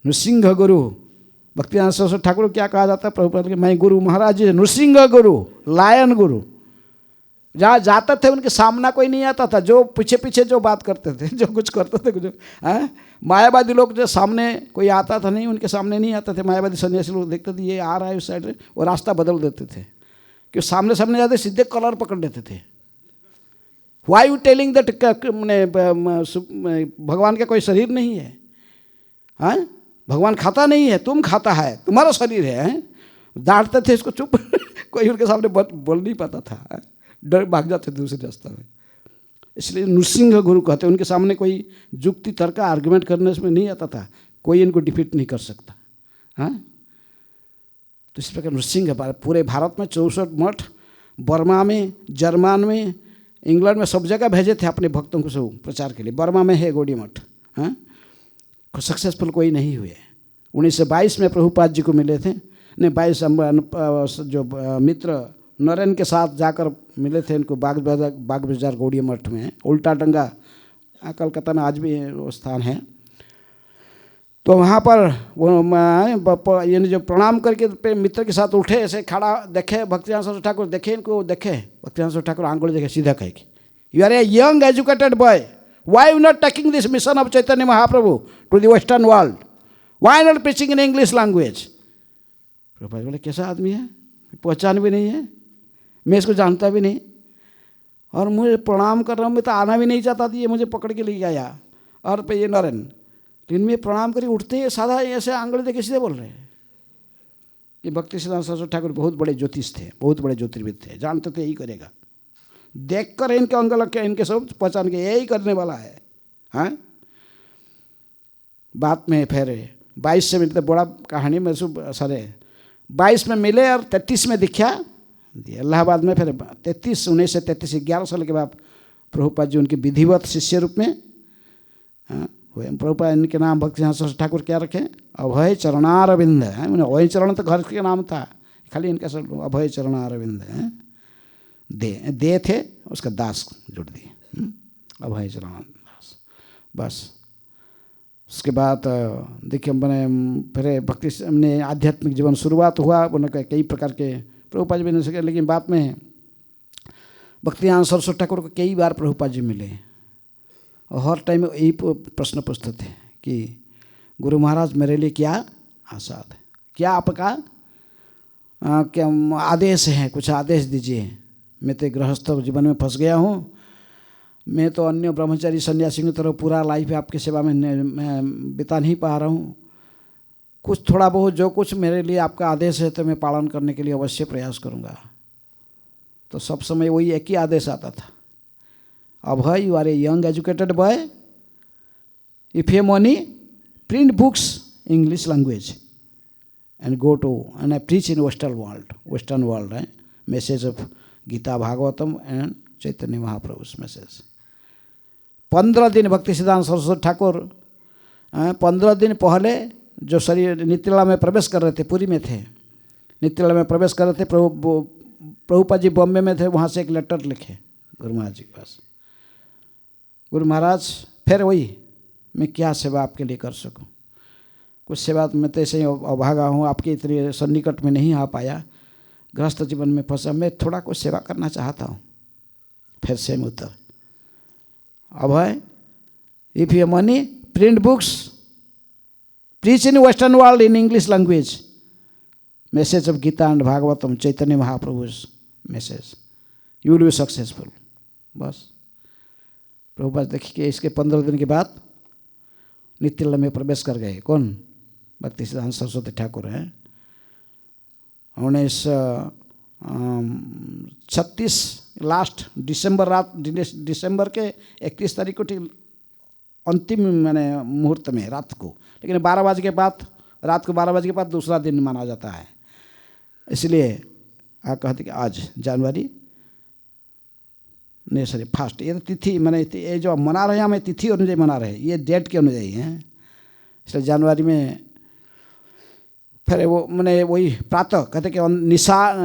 नृसिंह गुरु भक्तिनाथ सरस्वती ठाकुर क्या कहा जाता है प्रभुपाद के, मैं गुरु महाराज जी नृसिंह गुरु, लायन गुरु। जहाँ जाते थे उनके सामना कोई नहीं आता था, जो पीछे पीछे जो बात करते थे, जो कुछ करते थे, कुछ मायावादी लोग जो सामने कोई आता था नहीं, उनके सामने नहीं आते थे। मायावादी सन्यासी लोग देखते थे ये आ रहा है उस साइड से, वो रास्ता बदल देते थे कि सामने सामने जाते सीधे कलर पकड़ लेते थे। वाई यू टेलिंग दैट, भगवान का कोई शरीर नहीं है, हाँ भगवान खाता नहीं है, तुम खाता है, तुम्हारा शरीर है। डांटते थे इसको, चुप कोई उनके सामने बोल नहीं पाता था, डर भाग जाते थे दूसरे रास्ता में। इसलिए नृसिंह गुरु कहते हैं, उनके सामने कोई जुक्ति तर्क आर्गुमेंट करने में नहीं आता था, कोई इनको डिफीट नहीं कर सकता। हाँ, तो इस प्रकार नृसिंह पूरे भारत में 64 मठ, बर्मा में, जर्मन में, इंग्लैंड में, सब जगह भेजे थे अपने भक्तों को सब प्रचार के लिए। बर्मा में है गौड़ी मठ, हाँ सक्सेसफुल कोई नहीं हुए। 1922 में प्रभुपाद जी को मिले थे, नहीं 22 जो मित्र नरेन के साथ जाकर मिले थे इनको बाग बाजार गौड़ी मठ में, उल्टा डंगा कलकत्ता में आज भी वो स्थान है। तो वहाँ पर वो यानी जो प्रणाम करके मित्र के साथ उठे, ऐसे खड़ा देखे भक्तिनाथ सरस्वती ठाकुर, देखे इनको, देखे भक्तिनाथ सरस्वती ठाकुर आंगुल देखे, सीधा कहे कि you are a young educated boy, why you not taking this mission of Chaitanya Mahaprabhu to the western world, why not preaching in English language. Prabhupada बोले कैसा आदमी है, पहचान भी नहीं है, मैं इसको जानता भी नहीं, और मुझे प्रणाम कर रहा हूँ, मैं तो आना भी नहीं चाहता था, ये मुझे पकड़ के ले गया। और पे ये नरेन, लेकिन मैं प्रणाम करके उठते हैं साधा ऐसे आंगली देखे सीधे बोल रहे हैं कि भक्ति सिद्धांत सरस्वती ठाकुर बहुत बड़े ज्योतिष थे, बहुत बड़े ज्योतिर्विद थे, जानते थे यही करेगा। देख कर इनके अंगल के इनके सब पहचान के यही करने वाला है। हाँ, बात में फिर 22 से मिलते, बड़ा कहानी में सारे 22 में मिले और 33 में दीक्षा दी इलाहाबाद में। फिर 19 से 33 11 साल के बाद प्रभुपाद जी उनके विधिवत शिष्य रूप में हुए। प्रभुपाद इनके नाम भक्तिनाथ सरस्वती ठाकुर क्या रखे, अभय चरणारविंद है। अभय चरण तो घर के नाम था, खाली इनका सब अभय चरणारविंद है। दे थे उसका दास जुड़ दिए, अभय चरण दास, बस। उसके बाद देखिए मैंने फिर भक्ति ने आध्यात्मिक जीवन शुरुआत हुआ, उन्होंने कई प्रकार के प्रभुपाद जी भी नहीं सके, लेकिन बाद में भक्तिनाथ सरस्वती ठाकुर को कई बार प्रभुपाद जी मिले और हर टाइम में यही प्रश्न पूछते थे कि गुरु महाराज मेरे लिए क्या आसाद है, क्या आपका क्या आदेश है, कुछ आदेश दीजिए। मैं तो गृहस्थ जीवन में फंस गया हूँ, मैं तो अन्य ब्रह्मचारी सन्यासी की तरह पूरा लाइफ आपकी सेवा में मैं बिता नहीं पा रहा हूँ, कुछ थोड़ा बहुत जो कुछ मेरे लिए आपका आदेश है तो मैं पालन करने के लिए अवश्य प्रयास करूँगा। तो सब समय वही एक ही आदेश आता था, Abhay you are a young educated boy, if you money print books English language and go to and preach in western world है message of Gita Bhagavatam and Chaitanya Mahaprabhu message. 15 दिन भक्ति सिद्धांत सरस्वती ठाकुर 15 दिन पहले जो शरीर नित्यला में प्रवेश कर रहे थे, पुरी में थे, नित्यला में प्रवेश कर रहे थे, प्रभुपाद जी बॉम्बे में थे, वहाँ से एक लेटर लिखे गुरु महाराज जी के पास, गुरु महाराज फिर वही मैं क्या सेवा आपके लिए कर सकूं, कुछ सेवा मैं तो ऐसे ही अभागा हूँ, आपके इतने सन्निकट में नहीं आ पाया, गृहस्थ जीवन में फंसा, मैं थोड़ा कुछ सेवा करना चाहता हूँ। फिर सेम उत्तर, Abhay if you money print books preach in western world in English language message of Gita and Bhagavatam Chaitanya Mahaprabhu message, you will be successful. बस प्रभुपाद देखिए इसके 15 दिन के बाद नित्यला में प्रवेश कर गए। कौन? भक्ति सिद्धांत सरस्वती ठाकुर हैं। 36 लास्ट डिसेंबर रात, डिसेंबर के 31 तारीख को ठीक अंतिम मैंने मुहूर्त में रात को, लेकिन 12 बजे के बाद, रात को 12 बजे के बाद दूसरा दिन माना जाता है। इसलिए आप कहते कि आज जनवरी नहीं सॉरी फर्स्ट, ये तिथि मैंने ये जो मना रहे हैं हमें तिथि अनुଯାयी मना रहे हैं, ये डेट के अनुयायी हैं। इसलिए जनवरी में फिर वो मैंने वही प्रातः कहते कि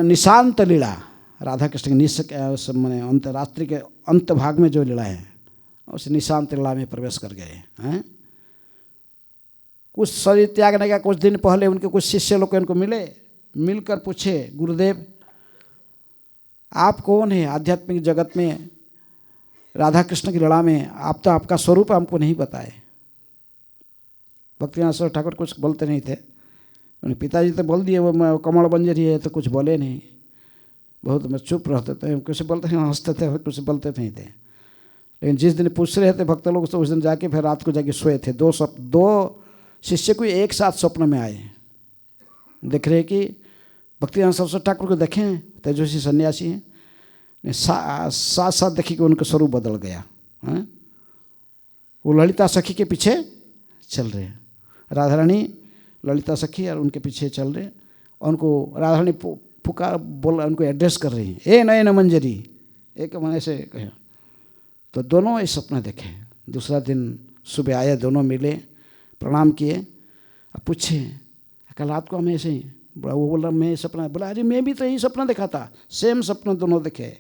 निशांत लीला, राधा कृष्ण के मैंने अंतरात्रि के अंत भाग में जो लीला है उस निशांत लीला में प्रवेश कर गए हैं। कुछ शरीर त्यागने का कुछ दिन पहले उनके कुछ शिष्य लोग उनको मिलकर पूछे, गुरुदेव आप कौन है आध्यात्मिक जगत में, राधा कृष्ण की लीला में, आप तो आपका स्वरूप हमको नहीं बताए। भक्तिनाथ सरस्वती ठाकुर कुछ बोलते नहीं थे, उन्हें पिताजी तो बोल दिए वो कमल बंजरी है, तो कुछ बोले नहीं, बहुत में चुप रहते थे, कुछ बोलते थे हंसते थे, कुछ बोलते नहीं थे। लेकिन जिस दिन पूछ रहे थे भक्त लोग तो उस दिन जाके फिर रात को जाके सोए थे। दो शिष्य को एक साथ स्वप्न में आए, देख रहे कि भक्तिनाथ सरस्वती ठाकुर को देखें तेजस्वी सन्यासी हैं, साथ साथ देखी कि उनका स्वरूप बदल गया है। वो ललिता सखी के पीछे चल रहे हैं, राधा रानी ललिता सखी और उनके पीछे चल रहे, उनको राधा रानी पुकार बोल उनको एड्रेस कर रही हैं, ए नयन मंजरी, एक मन ऐसे कहे। तो दोनों ये सपना देखे। दूसरा दिन सुबह आए, दोनों मिले, प्रणाम किए, अब पूछे कल रात को हमें ऐसे ही, वो बोला मैं सपना, बोला अरे मैं भी तो यही सपना देखा था, सेम सपना दोनों देखे।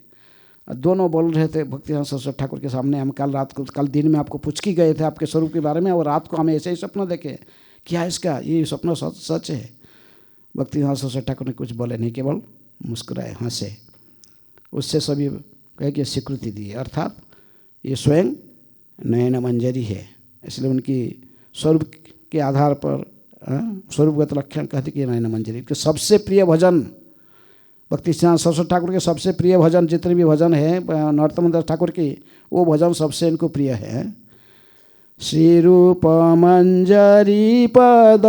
दोनों बोल रहे थे भक्तिनाथ सरस्वती ठाकुर के सामने, हम कल रात को, कल दिन में आपको पूछ के गए थे आपके स्वरूप के बारे में, और रात को हमें ऐसे ही सपना देखे, क्या इसका ये सपना सच है? भक्तिनाथ सरस्वती ठाकुर ने कुछ बोले नहीं, केवल मुस्कुराए, हंसे। उससे सभी कह के स्वीकृति दी, अर्थात ये स्वयं नयन मंजरी है। इसलिए उनकी स्वरूप के आधार पर स्वरूपगत लक्षण कहते कि नयन मंजरी के सबसे प्रिय भजन, भक्तिनाथ सरस्वती ठाकुर के सबसे प्रिय भजन जितने भी भजन है नरोत्तम दास ठाकुर की, वो भजन सबसे इनको प्रिय है। श्री रूप मंजरी पद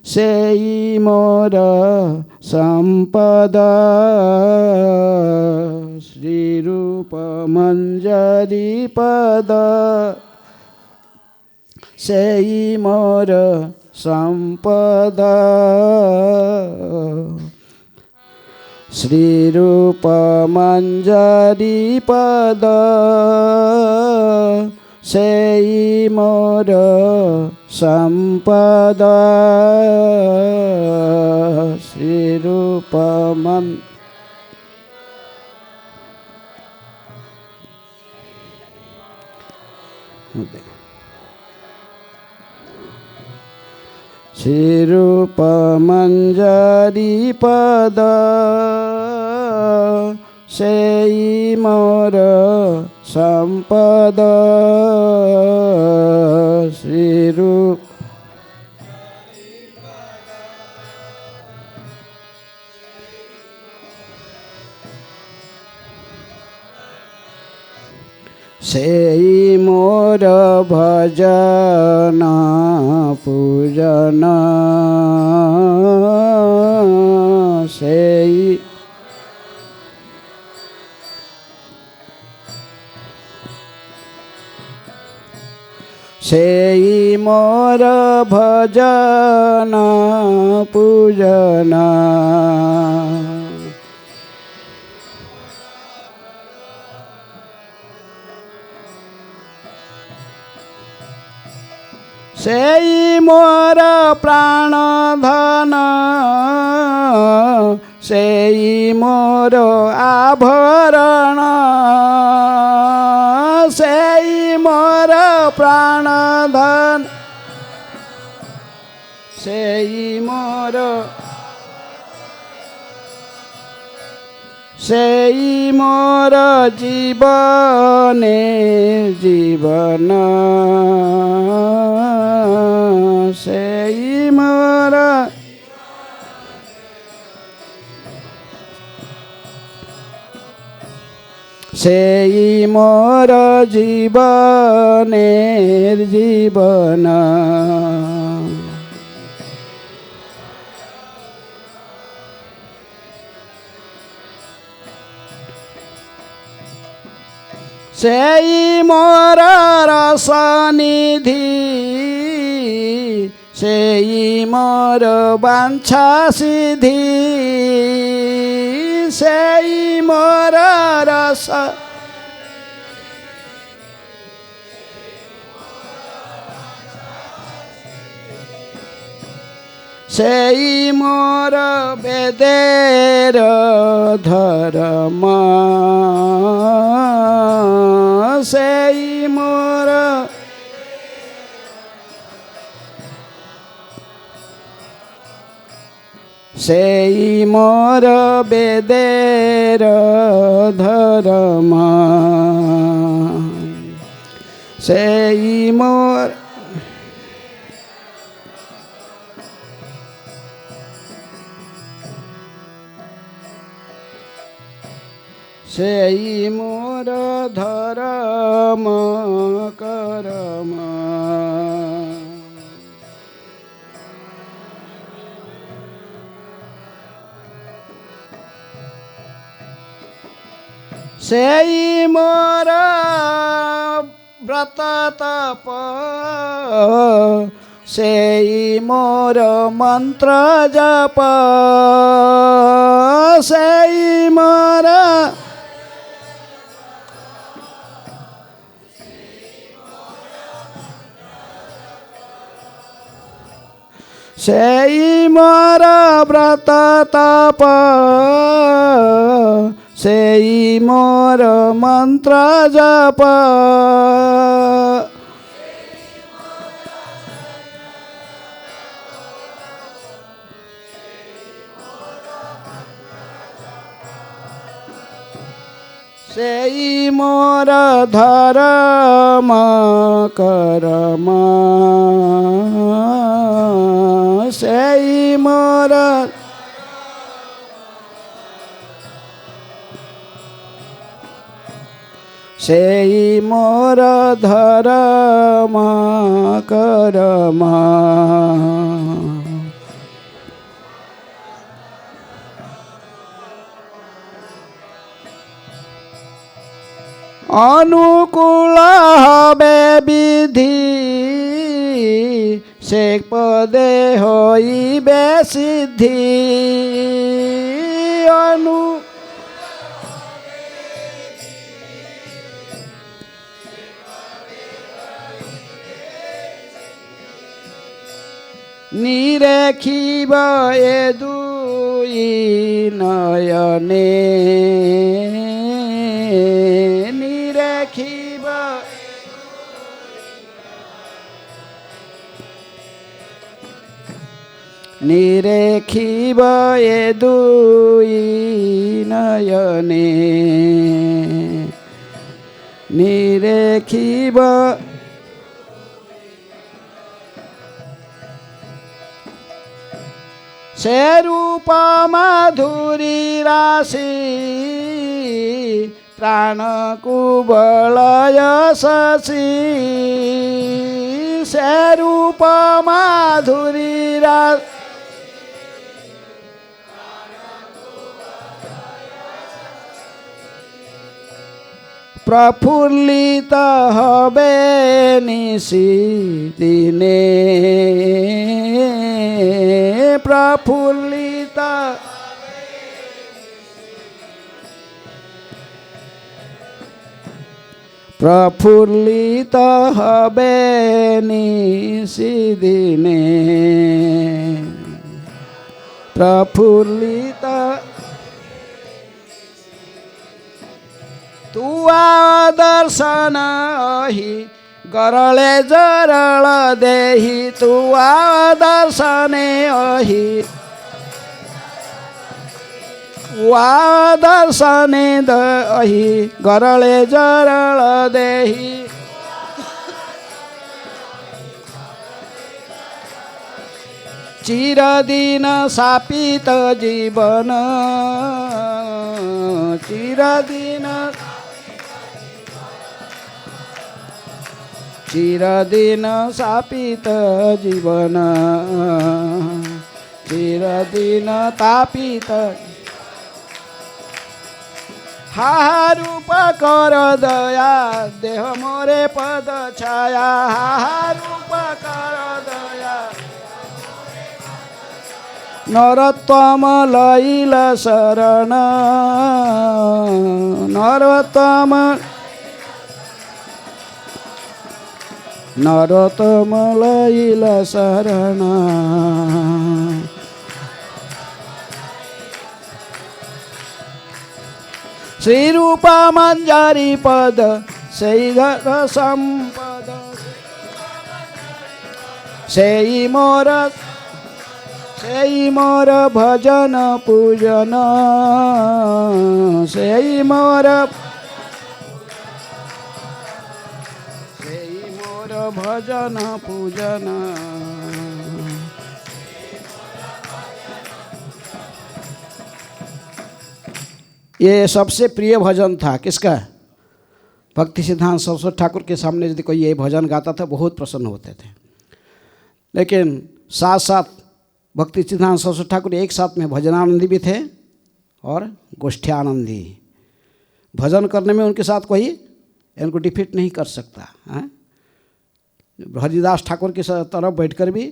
सेई मोर संपद, श्री रूप मंजरी पद सेई मोर संपद, श्री रूप मंजरी पद सेई मोर संपद, श्री रूप मन श्री रूप मंजरी पद सेई मोर संपद, श्री रूप सेई मोर भजन पूजन, सेई सेई मोर भजन पूजन, सेई मोर प्राण धन, सेई मोर आभरण, सेई मोर प्राण धन, सेई मोर सेई मोर जीवने जीवन, सेई मोर सेई मोर जीवने जीवन, सेई मोर रसनिधि सेई मोर वांछा सिद्धि सेई मोर रस सेई मोर वेदेर धर्म सेई मोर सेई मोर वेदेर धर्म सेई मोर सेई मोर धर्म कर्म सेई मोर व्रत तप सेई मोर मंत्र जप सेई मोर सेई मोर व्रत तप सेई मोर मंत्र जप सेई मोर धर्म कर्म सेई मोर सेई मोर धर्म कर्म अनुकूल हबे विधि से पदे होइबे सिद्धि अनु निरेखिब ए दुई नयने निरेखिब निरेखिब ए दुई नयने निरेखिब से रूप माधुरी राशि प्राण कुबलय शशि से रूप माधुरी राशि प्रफुल्लित हबे निशि दिने प्रफुल्लित प्रफुल्लित हबे निशि दिने प्रफुल्लित तुआ दर्शन अहि गरले जरल देहि तुआ दर्शने अहि वा दर्शने दहि गरले जरल देहि चिरदिन शापित जीवन चिरदिन चिरदिन शापित जीवन चिरदिन तापित हा रूप कर दया देह मोरे पद छाया हा रूप कर दया नरोत्तम लैल शरण नरोत्तम नरोत्तम लैल शरण श्री रूप मंजरी पद सई घर संपद सई मोर भजन पूजन सई मोर भजन पूजन। ये सबसे प्रिय भजन था किसका? भक्ति सिद्धांत सरस्वती ठाकुर के सामने यदि कोई ये भजन गाता था बहुत प्रसन्न होते थे। लेकिन साथ साथ भक्ति सिद्धांत सरस्वती ठाकुर एक साथ में भजनानंदी भी थे और गोष्ठ्यानंदी। भजन करने में उनके साथ कोई इनको डिफीट नहीं कर सकता है। हरिदास ठाकुर की तरफ बैठकर भी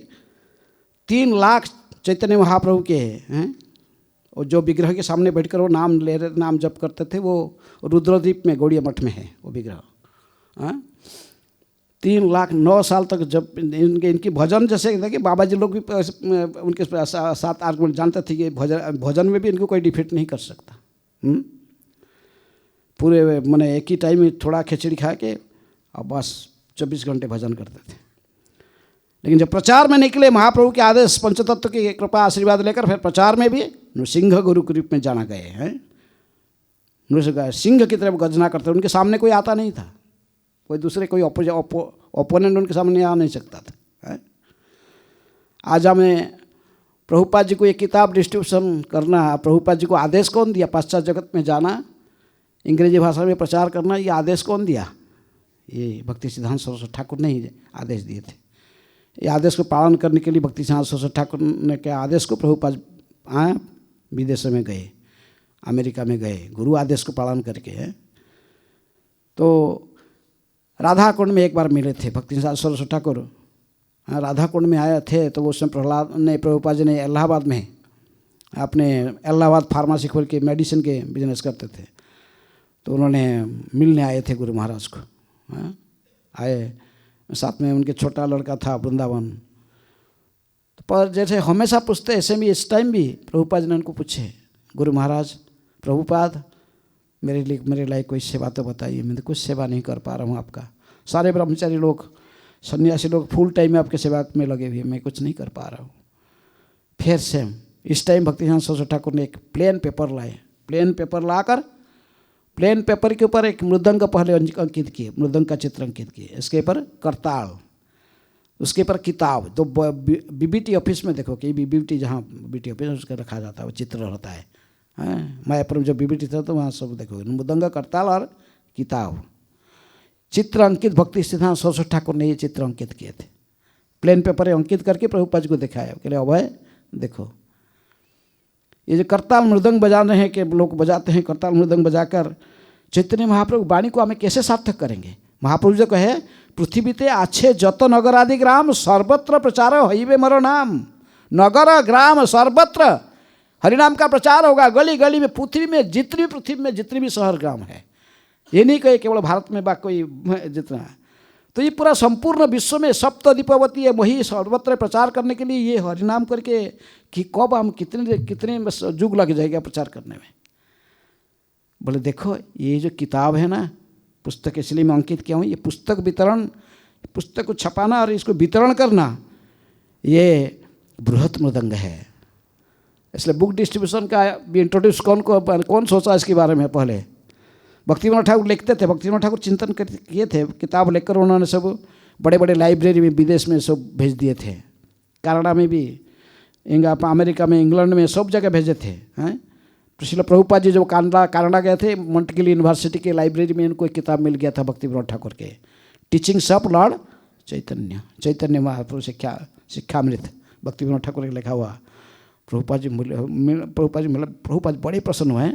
3 लाख चैतन्य महाप्रभु के हैं और जो विग्रह के सामने बैठकर वो नाम ले रहे नाम जप करते थे वो रुद्रद्वीप में गौड़िया मठ में है वो विग्रह। 3 लाख 9 साल तक जब इनकी भजन जैसे देखिए बाबा जी लोग भी उनके साथ आर्गुमेंट जानते थे कि भजन में भी इनको कोई डिफीट नहीं कर सकता। पूरे मैंने एक ही टाइम में थोड़ा खिचड़ी खा के और बस 24 घंटे भजन करते थे। लेकिन जब प्रचार में निकले महाप्रभु के आदेश पंचतत्व की कृपा आशीर्वाद लेकर फिर प्रचार में भी नृसिंह गुरु के रूप में जाना गए हैं। नृसिंह सिंह की तरफ गर्जना करते उनके सामने कोई आता नहीं था। कोई दूसरे कोई ओपोनेंट उनके सामने आ नहीं सकता था। आज हमें प्रभुपाद जी को एक किताब डिस्ट्रीब्यूशन करना, प्रभुपाद जी को आदेश कौन दिया? पाश्चात्य जगत में जाना, अंग्रेजी भाषा में प्रचार करना, ये आदेश कौन दिया? ये भक्ति सिद्धांत सरस्वती ठाकुर ने ही आदेश दिए थे। ये आदेश को पालन करने के लिए भक्ति सिद्धांत सरस्वती ठाकुर ने के आदेश को प्रभुपाद विदेशों में गए, अमेरिका में गए, गुरु आदेश को पालन करके है। तो राधा कुंड में एक बार मिले थे भक्ति सिद्धांत सरस्वती ठाकुर। राधा कुंड में आए थे तो उस समय प्रहलाद ने प्रभुपाद जी ने इलाहाबाद में अपने इलाहाबाद फार्मेसी खोल के मेडिसिन के बिजनेस करते थे। तो उन्होंने मिलने आए थे गुरु महाराज को। आए, साथ में उनके छोटा लड़का था वृंदावन। तो पर जैसे हमेशा पूछते ऐसे भी इस टाइम भी प्रभुपाद जी ने उनको पूछे, गुरु महाराज प्रभुपाद मेरे लायक कोई सेवा तो बताइए, मैं तो कुछ सेवा नहीं कर पा रहा हूँ आपका। सारे ब्रह्मचारी लोग सन्यासी लोग फुल टाइम में आपके सेवा में लगे हुए, मैं कुछ नहीं कर पा रहा हूँ। फिर से इस टाइम भक्ति सिद्धांत सरस्वती ठाकुर ने एक प्लेन पेपर लाए। प्लेन पेपर लाकर प्लेन पेपर के ऊपर एक मृदंग पहले अंकित किए, मृदंग का चित्र अंकित किए। इसके ऊपर करताल, उसके ऊपर किताब। तो बीबीटी ऑफिस में देखो कि बीबीटी जहाँ बीबीटी ऑफिस उसका रखा जाता है वो चित्र रहता है। मायापुर में जब बीबीटी था तो वहाँ सब देखो मृदंग, करताल और किताब, चित्र अंकित। भक्ति सिद्धांत सरस्वती ठाकुर ने ये चित्र अंकित किए थे। प्लेन पेपर अंकित करके प्रभुपाद जी को दिखाया कि अभय देखो ये जो करताल मृदंग बजा रहे हैं कि लोग बजाते हैं, करताल मृदंग बजाकर चैतन्य महाप्रभु वाणी को हमें कैसे सार्थक करेंगे। महाप्रभु जो कहे पृथ्वी ते अच्छे जत नगर आदि ग्राम सर्वत्र प्रचार हईबे मरो नाम। नगर ग्राम सर्वत्र हरिनाम का प्रचार होगा, गली गली में, पृथ्वी में जितनी भी शहर ग्राम है। ये नहीं कहे केवल भारत में कोई जितना, तो ये पूरा संपूर्ण विश्व में सप्तदीपवती है वही सर्वत्र प्रचार करने के लिए ये हरिनाम करके कि कब हम कितने युग लग जाएगा प्रचार करने में। बोले देखो ये जो किताब है ना, पुस्तक इसलिए मैं अंकित किया हूँ, ये पुस्तक वितरण, पुस्तक को छपाना और इसको वितरण करना ये बृहत मृदंग है। इसलिए बुक डिस्ट्रीब्यूशन का भी इंट्रोड्यूस कौन सोचा इसके बारे में? पहले भक्तिविनोद ठाकुर लिखते थे, भक्तिविनोद ठाकुर चिंतन किए थे, किताब लेकर उन्होंने सब बड़े बड़े लाइब्रेरी में विदेश में सब भेज दिए थे। कनाडा में भी, अमेरिका में, इंग्लैंड में, सब जगह भेजे थे। श्रील प्रभुपाद जी जब कनाडा गए थे, मॉन्टगिल यूनिवर्सिटी के लाइब्रेरी में इनको एक किताब मिल गया था भक्तिविनोद ठाकुर के, teachings of Lord Chaitanya Mahaprabhu शिक्षामृत, Bhaktivinod Thakur ने लिखा हुआ। प्रभुपाद जी बड़े प्रसन्न हुए,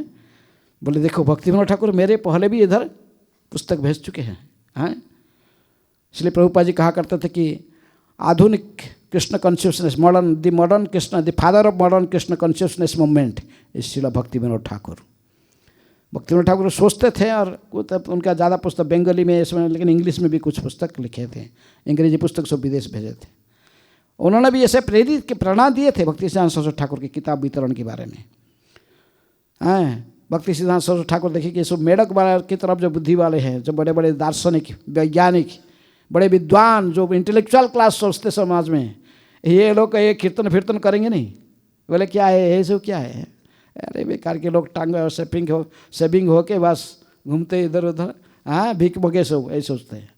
बोले देखो भक्ति विनोद ठाकुर मेरे पहले भी इधर पुस्तक भेज चुके हैं, हैं? इसलिए प्रभुपाद जी कहा करते थे कि आधुनिक Krishna consciousness, modern Krishna, the father of modern Krishna consciousness movement is Srila भक्ति विनोद ठाकुर। भक्ति विनोद ठाकुर सोचते थे, और उनका ज़्यादा पुस्तक बंगाली में इसमें, लेकिन इंग्लिश में भी कुछ पुस्तक लिखे थे, अंग्रेजी पुस्तक सब विदेश भेजे थे। उन्होंने भी ऐसे प्रेरित के प्रेरणा दिए थे भक्ति सिद्धांत सरस्वती ठाकुर की किताब वितरण के बारे में। भक्ति सिद्धांत सरस्वती ठाकुर देखिए कि सब मेढक वाले की तरफ जो बुद्धि वाले हैं, जो बड़े बड़े दार्शनिक, वैज्ञानिक, बड़े विद्वान, जो इंटेलेक्चुअल क्लास सोचते समाज में, ये लोग ये कीर्तन फिरतन करेंगे नहीं। बोले क्या है ये सब, क्या है, अरे बेकार के लोग टांग सेविंग हो के बस घूमते इधर उधर, भीख मगे सब ऐसे सोचते हैं।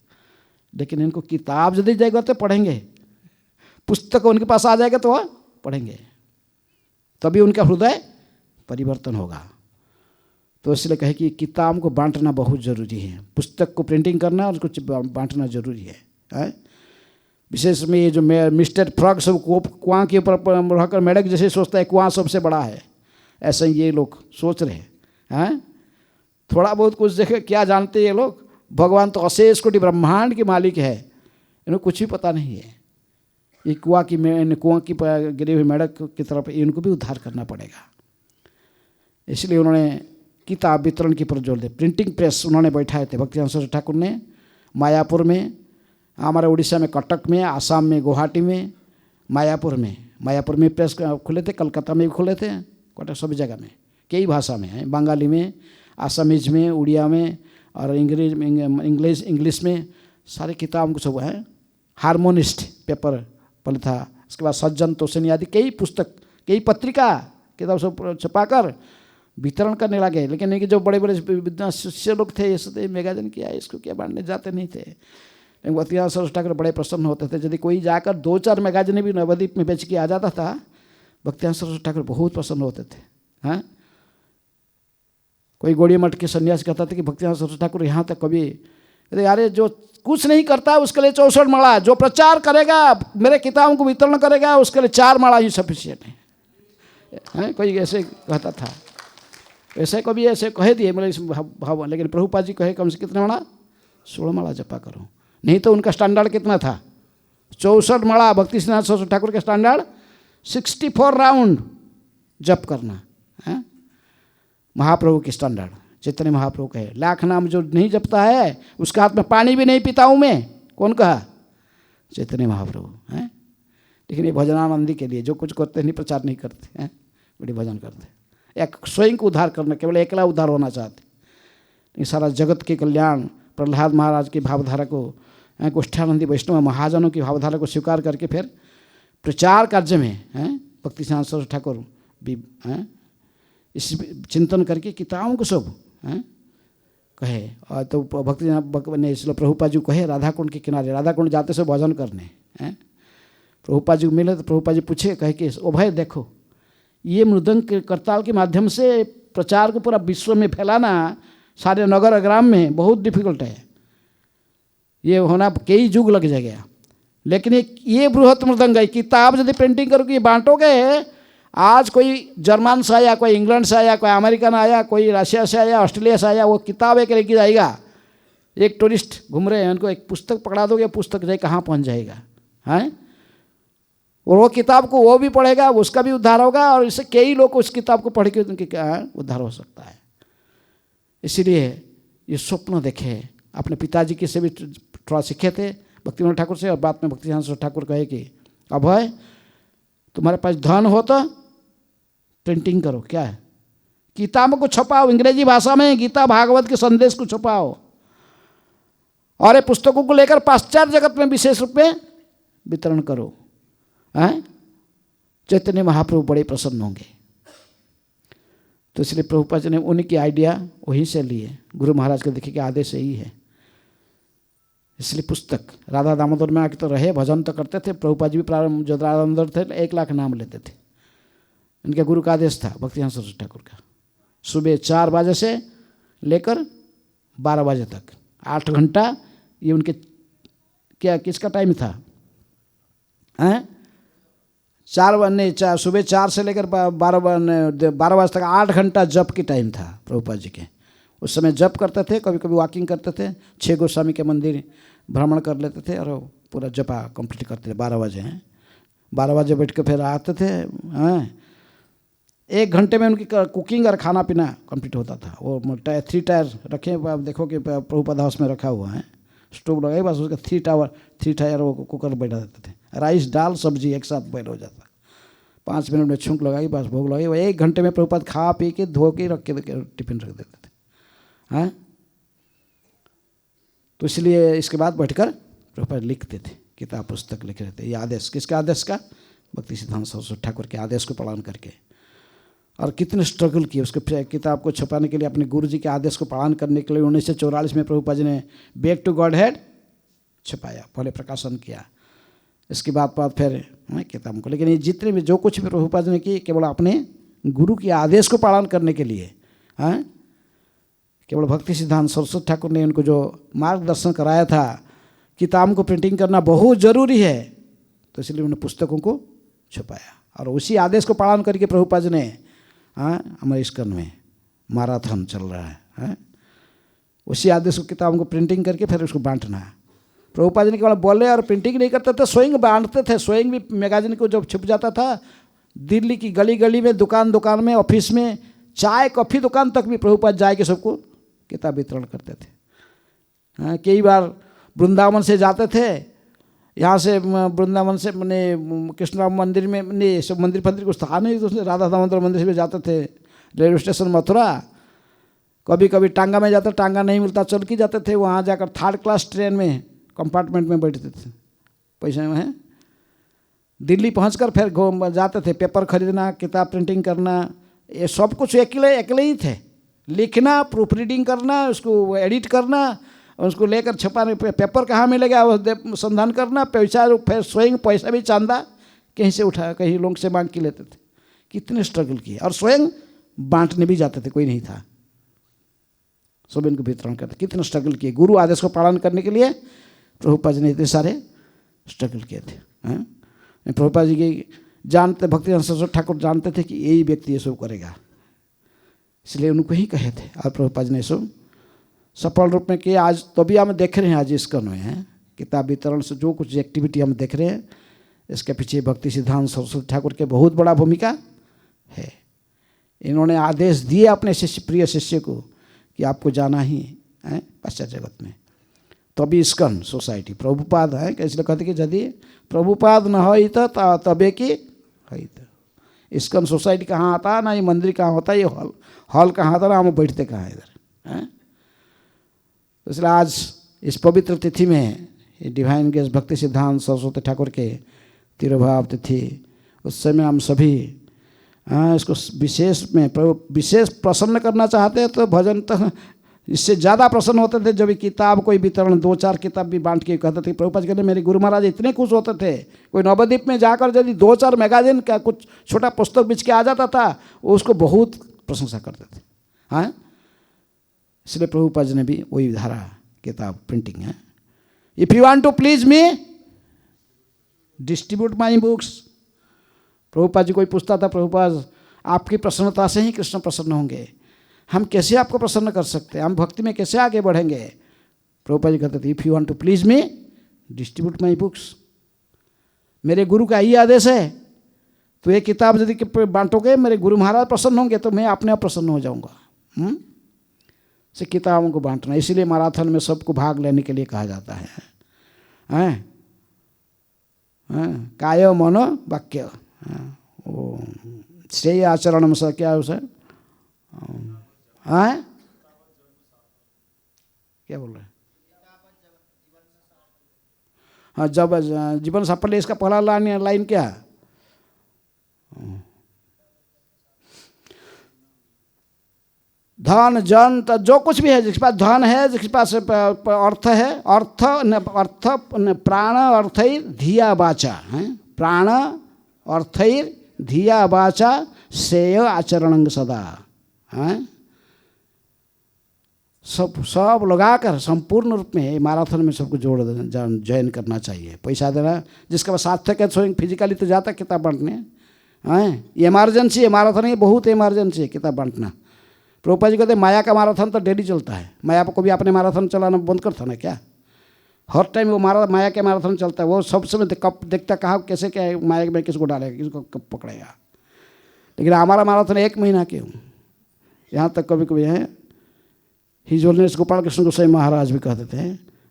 लेकिन इनको किताब यदि जाएगा तो पढ़ेंगे, पुस्तक उनके पास आ जाएगा तो वह पढ़ेंगे, तभी उनका हृदय परिवर्तन होगा। तो इसलिए कहे कि किताब को बांटना बहुत ज़रूरी है, पुस्तक को प्रिंटिंग करना और उसको बांटना ज़रूरी है। विशेष में ये जो मिस्टर फ्रॉग सब कुआं के ऊपर रहकर मेढक जैसे सोचता है कुआं सबसे बड़ा है, ऐसे ही ये लोग सोच रहे हैं। थोड़ा बहुत कुछ देखे, क्या जानते ये लोग, भगवान तो अशेष कोटि ब्रह्मांड के मालिक है, इन्हें कुछ भी पता नहीं है। ये कुआं की गिरी हुई मेढक की तरफ इनको भी उद्धार करना पड़ेगा। इसलिए उन्होंने किताब वितरण की पर जोर दे। प्रिंटिंग प्रेस उन्होंने बैठाए थे भक्ति सिद्धांत सरस्वती ठाकुर ने, मायापुर में, हमारे उड़ीसा में कटक में, आसाम में गुवाहाटी में, मायापुर में प्रेस खुले थे, कलकत्ता में भी खुले थे, कटक सभी जगह में, कई भाषा में है, बंगाली में, आसामीज में, उड़िया में और इंग्लिश में, सारे किताब को सब है। हारमोनिस्ट पेपर पहले था, उसके बाद सज्जन तोसेनी आदि कई पुस्तक, कई पत्रिका किताब सब छपाकर वितरण करने लगे। लेकिन इनके जो बड़े बड़े विद्वान शिष्य लोग थे, ये मैगजीन किया, इसको क्या बांटने जाते नहीं थे। लेकिन भक्ति सिद्धांत सरस्वती ठाकुर बड़े प्रसन्न होते थे, यदि कोई जाकर 2-4 मैगजीन भी नवद्वीप में बेच के आ जाता था, भक्ति सिद्धांत सरस्वती ठाकुर बहुत प्रसन्न होते थे। हाँ, कोई गौड़ी मठ के सन्यासी कहता था कि भक्ति सिद्धांत सरस्वती ठाकुर यहाँ तक कभी, यार जो कुछ नहीं करता उसके लिए 64 माला, जो प्रचार करेगा मेरे किताबों को वितरण करेगा उसके लिए 4 माला ही सफिशिएंट है। कोई ऐसे कहता था, ऐसे कभी ऐसे कह दिए मेरे भाव, लेकिन प्रभुपाद जी कहे कम से कितना माला, 16 माला जपा करो। नहीं तो उनका स्टैंडर्ड कितना था, 64 माला। भक्ति सिद्धांत सरस्वती ठाकुर के स्टैंडर्ड 64 राउंड जप करना है। महाप्रभु के स्टैंडर्ड चैतन्य महाप्रभु कहे, लाख नाम जो नहीं जपता है उसके हाथ में पानी भी नहीं पीता हूँ मैं, कौन कहा, चैतन्य महाप्रभु हैं। लेकिन ये भजनानंदी के लिए जो कुछ करते नहीं, प्रचार नहीं करते हैं, बड़ी भजन करते, एक स्वयं को उद्धार करना, केवल अकेला उद्धार होना चाहते। ये सारा जगत के कल्याण, प्रहलाद महाराज की भावधारा को, गोष्ठानंदी वैष्णव महाजनों की भावधारा को स्वीकार करके फिर प्रचार कार्य में भक्ति सिद्धांत सरस्वती ठाकुर भी इस चिंतन करके किताबों को सब कहे। और तो भक्ति ने इसलिए प्रभुपाद जी कहे राधा कुंड के किनारे, राधा कुंड जाते से भजन करने प्रभुपाद जी को मिले तो प्रभुपाद जी पूछे, कहे कि ओ भाई देखो, ये मृदंग के करताल के माध्यम से प्रचार को पूरा विश्व में फैलाना सारे नगर ग्राम में बहुत डिफिकल्ट है, ये होना कई युग लग जाएगा। लेकिन ये बृहत मृदंग है, किताब यदि प्रिंटिंग करोगे बांटोगे, आज कोई जर्मन से आया, कोई इंग्लैंड से आया, कोई अमेरिकन आया, कोई रशिया से आया, ऑस्ट्रेलिया से आया, वो किताब एक लेके जाएगा। एक टूरिस्ट घूम रहे हैं, उनको एक पुस्तक पकड़ा दोगे, पुस्तक जाए कहाँ पहुँच जाएगा, हैं? और वो किताब को वो भी पढ़ेगा, उसका भी उद्धार होगा, और इससे कई लोग उस किताब को पढ़ के उनके क्या उद्धार हो सकता है। इसीलिए ये स्वप्न देखे, अपने पिताजी के से भी थोड़ा सीखे थे भक्ति विनोद ठाकुर से, और बाद में भक्ति सिद्धांत सरस्वती ठाकुर कहे कि अभय तुम्हारे पास धन हो तो प्रिंटिंग करो, क्या है, किताबों को छपाओ, अंग्रेजी भाषा में गीता भागवत के संदेश को छपाओ, और ये पुस्तकों को लेकर पाश्चात्य जगत में विशेष रूप में वितरण करो। चैतन्य महाप्रभु बड़े प्रसन्न होंगे। तो इसलिए प्रभुपाद जी ने उनकी आइडिया वहीं से लिए, गुरु महाराज के देखे कि आदेश यही है। इसलिए पुस्तक राधा दामोदर में आके तो रहे, भजन तो करते थे। प्रभुपाद जी भी प्रारंभ जो राधा दामोदर थे 1 लाख नाम लेते थे। इनके गुरु का आदेश था भक्ति सिद्धांत सरस्वती ठाकुर का, सुबह 4 बजे से लेकर 12 बजे तक 8 घंटा, ये उनके क्या किसका टाइम था, सुबह 4 से लेकर 12 बजे तक 8 घंटा जप की टाइम था प्रभुपाद जी के। उस समय जप करते थे, कभी कभी वॉकिंग करते थे, 6 गोस्वामी के मंदिर भ्रमण कर लेते थे और पूरा जपा कंप्लीट करते थे। 12 बजे 12 बजे बैठ के फिर आते थे। 1 घंटे में उनकी कुकिंग और खाना पीना कंप्लीट होता था। वो 3 टायर रखे, आप देखो कि प्रभुपाद हाउस में रखा हुआ है, स्टोव लगाए, बस उसका 3 टायर वो कुकर बैठा देते थे। राइस दाल सब्जी एक साथ बॉयल हो जाता। 5 मिनट में छूंक लगाई, बस भोग लगाई, वो 1 घंटे में प्रभुपाद खा पी के धो के रख के टिफिन रख देते थे। हाँ, तो इसलिए इसके बाद बैठकर प्रभुपाद लिखते थे, किताब पुस्तक लिख रहे थे। ये आदेश किसके आदेश का? भक्ति सिद्धांत सरस्वती ठाकुर के आदेश को पालन करके। और कितने स्ट्रगल किए उसके किताब को छपाने के लिए, अपने गुरु जी के आदेश को पालन करने के लिए। 1944 में प्रभुपाद जी ने बैक टू गॉड हेड छपाया, पहले प्रकाशन किया। इसके बाद फिर किताब को, लेकिन ये जितने भी जो कुछ भी प्रभुपाद जी ने किए केवल अपने गुरु के आदेश को पालन करने के लिए। हाँ, केवल भक्ति सिद्धांत सरस्वती ठाकुर ने उनको जो मार्गदर्शन कराया था, किताब को प्रिंटिंग करना बहुत ज़रूरी है, तो इसलिए उन्होंने पुस्तकों को छपाया। और उसी आदेश को पालन करके प्रभुपाद जी ने हमारे इस्कॉन में मैराथन चल रहा है। उसी आदेश को किताबों को प्रिंटिंग करके फिर उसको बांटना। प्रभुपाद जी ने केवल बोले और प्रिंटिंग नहीं करते थे, स्वयं बांटते थे। स्वयं भी मैगजीन को जब छप जाता था, दिल्ली की गली गली में, दुकान दुकान में, ऑफिस में, चाय कॉफ़ी दुकान तक भी प्रभुपाद जाए के सबको किताब वितरण करते थे। कई बार वृंदावन से जाते थे, यहाँ से वृंदावन से मैंने कृष्ण मंदिर में, नहीं सब मंदिर कुछ था नहीं, तो राधा दामोदर मंदिर से भी जाते थे। रेलवे स्टेशन मथुरा, कभी कभी टांगा में जाते, टांगा नहीं मिलता चल के जाते थे। वहाँ जाकर 3rd क्लास ट्रेन में कंपार्टमेंट में बैठते थे, पैसे में। दिल्ली पहुँचकर फिर जाते थे, पेपर खरीदना, किताब प्रिंटिंग करना, ये सब कुछ अकेले ही थे। लिखना, प्रूफ रीडिंग करना, उसको एडिट करना, उसको लेकर छपाने, पेपर कहाँ मिलेगा वो संधान करना, पैसा फिर स्वयं पैसा भी चांदा कहीं से उठा, कहीं लोग से मांग के लेते थे। कितने स्ट्रगल किए, और स्वयं बांटने भी जाते थे, कोई नहीं था, सब इनको वितरण करते। कितने स्ट्रगल किए गुरु आदेश को पालन करने के लिए। प्रभुपाद जी ने इतने सारे स्ट्रगल किए थे। प्रभुपाद जी की जानते, भक्ति सरस्वती ठाकुर जानते थे कि यही व्यक्ति ये सब करेगा, इसलिए उनको ही कहे थे। और प्रभुपाद जी ने सब सफल रूप में किया। आज तो भी हम देख रहे हैं, आज इस्कॉन में किताब वितरण से जो कुछ एक्टिविटी हम देख रहे हैं, इसके पीछे भक्ति सिद्धांत सरस्वती ठाकुर के बहुत बड़ा भूमिका है। इन्होंने आदेश दिए अपने शिष्य, प्रिय शिष्य को कि आपको जाना ही है पाश्चात्य जगत में। तभी इस्कॉन सोसाइटी प्रभुपाद है, इसलिए कहते कि यदि प्रभुपाद न हो तो तबे की है। इस्कॉन सोसाइटी कहाँ आता, ना ये मंदिर कहाँ होता, ये हॉल कहाँ आता, ना हम बैठते कहाँ इधर। तो इसलिए आज इस पवित्र तिथि में डिवाइन ग्रेस भक्ति सिद्धांत सरस्वती ठाकुर के तिरुभाव तिथि, उस समय हम सभी इसको विशेष प्रसन्न करना चाहते हैं। तो भजन तो इससे ज़्यादा प्रसन्न होते थे जब किताब कोई वितरण 2-4 किताब भी बांट के कहते थे। प्रभुपाद जी कहते मेरे गुरु महाराज इतने खुश होते थे, कोई नवद्वीप में जाकर यदि 2-4 मैगजीन का कुछ छोटा पुस्तक बिच के आ जाता था, वो उसको बहुत प्रशंसा करते थे। हाँ, इसलिए प्रभुपाद जी ने भी वही धारा किताब प्रिंटिंग है। If you want to please me distribute my books. Prabhupada ji कोई पूछता था, प्रभुपाद आपकी प्रसन्नता से ही कृष्ण प्रसन्न होंगे, हम कैसे आपको प्रसन्न कर सकते हैं, हम भक्ति में कैसे आगे बढ़ेंगे। प्रभुपाद जी कहते थे if you want to please me distribute my books. मेरे गुरु का यही आदेश है, तो ये किताब यदि बांटोगे मेरे गुरु महाराज प्रसन्न होंगे, तो मैं अपने आप प्रसन्न हो जाऊँगा। से किताबों को बांटना, इसीलिए मैराथन में सबको भाग लेने के लिए कहा जाता है। काय मनो वाक्य, वो श्रेय आचरण में सर क्या है उसे, क्या बोल रहे हैं? हाँ, जब जीवन सफल है, इसका पहला लाइन क्या है? धन जन, तो जो कुछ भी है, जिसके पास धन है, जिसके पास अर्थ है, अर्थ प्राण अर्थैर धिया वाचा है, प्राण अर्थैर धिया वाचा श्रेय आचरण सदा है। सब लगाकर संपूर्ण रूप में मैराथन में सबको जोड़ ज्वाइन करना चाहिए। पैसा देना, जिसका पास सार्थक है स्वयं फिजिकली तो जाता किताब बांटने हैं। ये इमरजेंसी है, मैराथन ये बहुत इमरजेंसी है किताब बांटना। प्रभुपाद जी कहते माया का मैराथन तो डेली चलता है। माया को भी आपने मैराथन चलाना बंद करता ना क्या? हर टाइम वो माया के मैराथन चलता है। वो सब समय कब देखता कहाँ कैसे क्या माया में किसको डालेगा, किसको कब पकड़ेगा। लेकिन हमारा मैराथन 1 महीना क्यों, यहाँ तक कभी कभी है हिज होलीनेस गोपाल कृष्ण गोसाई महाराज भी कहते थे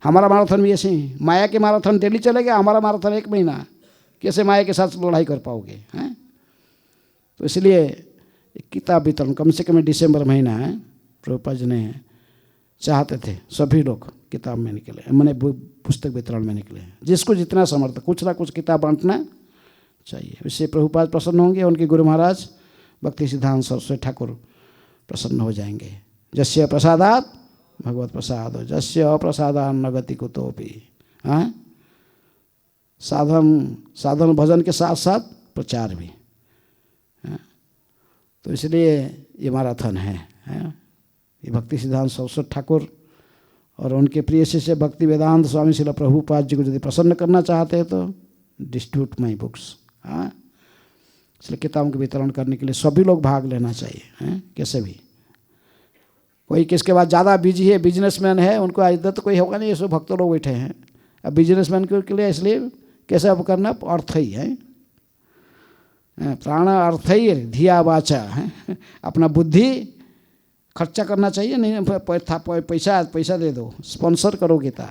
हमारा मैराथन भी ऐसे ही, माया के मैराथन डेली चलेगा, हमारा मैराथन 1 महीना, कैसे माया के साथ लड़ाई कर पाओगे हैं। तो इसलिए किताब वितरण कम से कम दिसंबर महीना है, प्रभुपाद जी ने चाहते थे सभी लोग किताब में निकले, मैंने पुस्तक वितरण में निकले। जिसको जितना समर्थ कुछ ना कुछ किताब बांटना चाहिए। इससे प्रभुपाद प्रसन्न होंगे, उनके गुरु महाराज भक्ति सिद्धांत सरस्वती ठाकुर प्रसन्न हो जाएंगे। जस्य प्रसादात भगवत प्रसाद, जस्य अप्रसादान न गति कुतोपि। हाँ, साधन भजन के साथ साथ प्रचार भी। तो इसलिए ये मैराथन है। ये भक्ति सिद्धांत सरस्वती ठाकुर और उनके प्रिय शिष्य भक्ति वेदांत स्वामी श्रील प्रभुपाद जी को यदि प्रसन्न करना चाहते हैं तो डिस्ट्रीब्यूट माई बुक्स। हाँ, इसलिए किताबों के वितरण करने के लिए सभी लोग भाग लेना चाहिए। कैसे भी कोई किसके बाद ज़्यादा बिजी है, बिजनेसमैन है, उनको इधर तो कोई होगा नहीं, ये सब भक्त लोग बैठे हैं। अब बिजनेसमैन के लिए इसलिए कैसे अब करना, अर्थ ही है, प्राण अर्थ ही धिया वाचा है। अपना बुद्धि खर्चा करना चाहिए, नहीं पैसा दे दो, स्पॉन्सर करो गीता।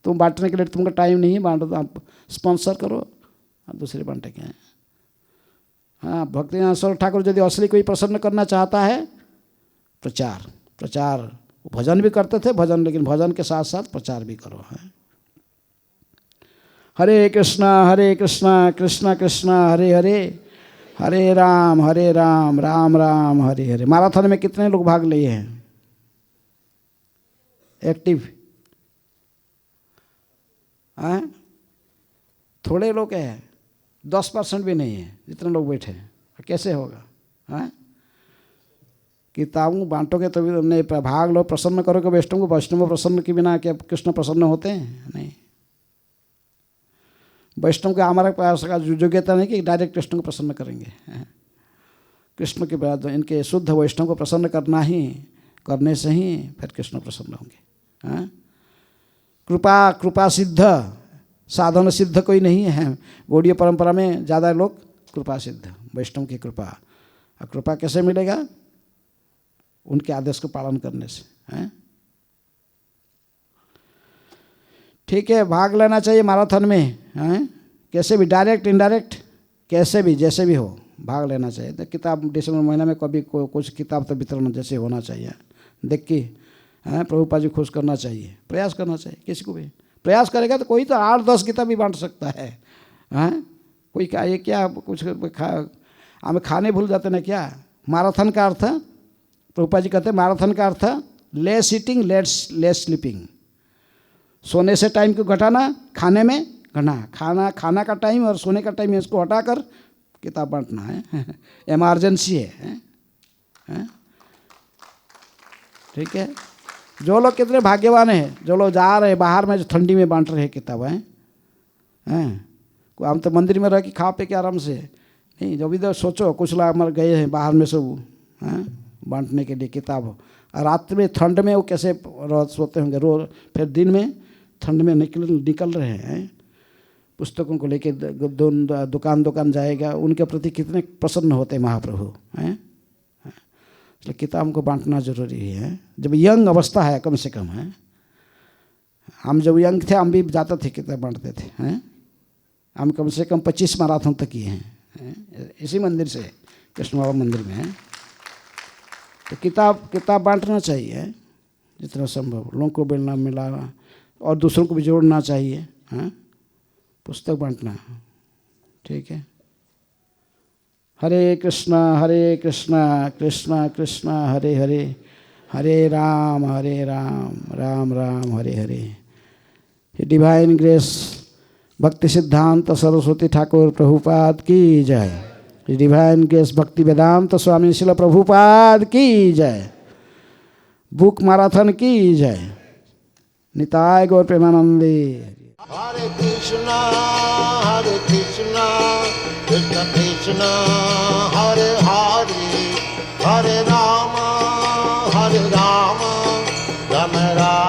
तुम बांटने के लिए तुमका टाइम नहीं है, बांटो तो आप स्पॉन्सर करो, आप दूसरे बांटेंगे। हाँ, भक्ति सरस्वती ठाकुर यदि असली कोई प्रसन्न करना चाहता है, प्रचार भजन भी करते थे, भजन, लेकिन भजन के साथ साथ प्रचार भी करो। है हरे कृष्णा कृष्ण कृष्ण हरे हरे, हरे राम राम राम हरे हरे। मैराथन में कितने लोग भाग लिए हैं एक्टिव? हैं, थोड़े लोग हैं, 10% भी नहीं है जितने लोग बैठे हैं। कैसे होगा? हैं, किताबों बांटोगे तो भी नहीं, भाग लो, प्रसन्न करोगे वैष्णव को। वैष्णव प्रसन्न के बिना क्या कृष्ण प्रसन्न होते हैं? नहीं, वैष्णव का हमारे पास का योग्यता नहीं कि डायरेक्ट कृष्ण को प्रसन्न करेंगे। कृष्ण के बाद इनके शुद्ध वैष्णव को प्रसन्न करने से ही फिर कृष्ण प्रसन्न होंगे। कृपा सिद्ध, साधन सिद्ध कोई नहीं है। गौड़ीय परंपरा में ज़्यादा लोग कृपा सिद्ध, वैष्णव की कृपा। और कृपा कैसे मिलेगा? उनके आदेश को पालन करने से। ठीक है, भाग लेना चाहिए मैराथन में। कैसे भी, डायरेक्ट इनडायरेक्ट, कैसे भी, जैसे भी हो भाग लेना चाहिए। तो किताब दिसंबर महीना में कभी कुछ किताब तो वितरण जैसे होना चाहिए। देख के प्रभुपाद जी खुश करना चाहिए, प्रयास करना चाहिए। किसी को भी प्रयास करेगा तो कोई तो 8-10 किताब भी बांट सकता है। कोई क्या, ये क्या कुछ हमें खाने भूल जाते ना क्या? मैराथन का अर्थ, प्रभुपाद जी कहते हैं मैराथन का अर्थ लेस ईटिंग लेस स्लीपिंग। सोने से टाइम को घटाना, खाने में घटाना, खाना का टाइम और सोने का टाइम इसको हटाकर किताब बांटना है। इमरजेंसी है। ठीक है, जो लोग कितने भाग्यवान हैं, जो लोग जा रहे हैं बाहर में, जो ठंडी में बांट रहे हैं किताब हम तो मंदिर में रह के खा पे के आराम से नहीं। जब इधर सोचो कुछ लोग मर गए हैं बाहर में सब बांटने के लिए किताब। और रात में ठंड में वो कैसे सोते होंगे, रोज फिर दिन में ठंड में निकल रहे हैं पुस्तकों को लेके, दुकान जाएगा, उनके प्रति कितने प्रसन्न होते हैं महाप्रभु। इसलिए किताब को बांटना जरूरी है। जब यंग अवस्था है कम से कम हम जब यंग थे हम भी जाते थे, किताब बांटते थे। हम कम से कम 25 मैराथन तक किए हैं इसी मंदिर से, कृष्ण बाबा मंदिर में। तो किताब बांटना चाहिए जितना संभव, लोगों को मिलाना और दूसरों को भी जोड़ना चाहिए। पुस्तक बांटना, ठीक है। हरे कृष्णा कृष्ण कृष्ण हरे हरे, हरे राम राम राम हरे हरे। डिवाइन ग्रेस भक्ति सिद्धांत सरस्वती ठाकुर प्रभुपाद की जय। डिवाइन ग्रेस भक्ति वेदांत स्वामी श्रील प्रभुपाद की जय। बुक मैराथन की जय। निताय गौर प्रेमानंदे। Hare Krishna, कृष्ण कृष्ण हरे हरे, हरे राम राम राम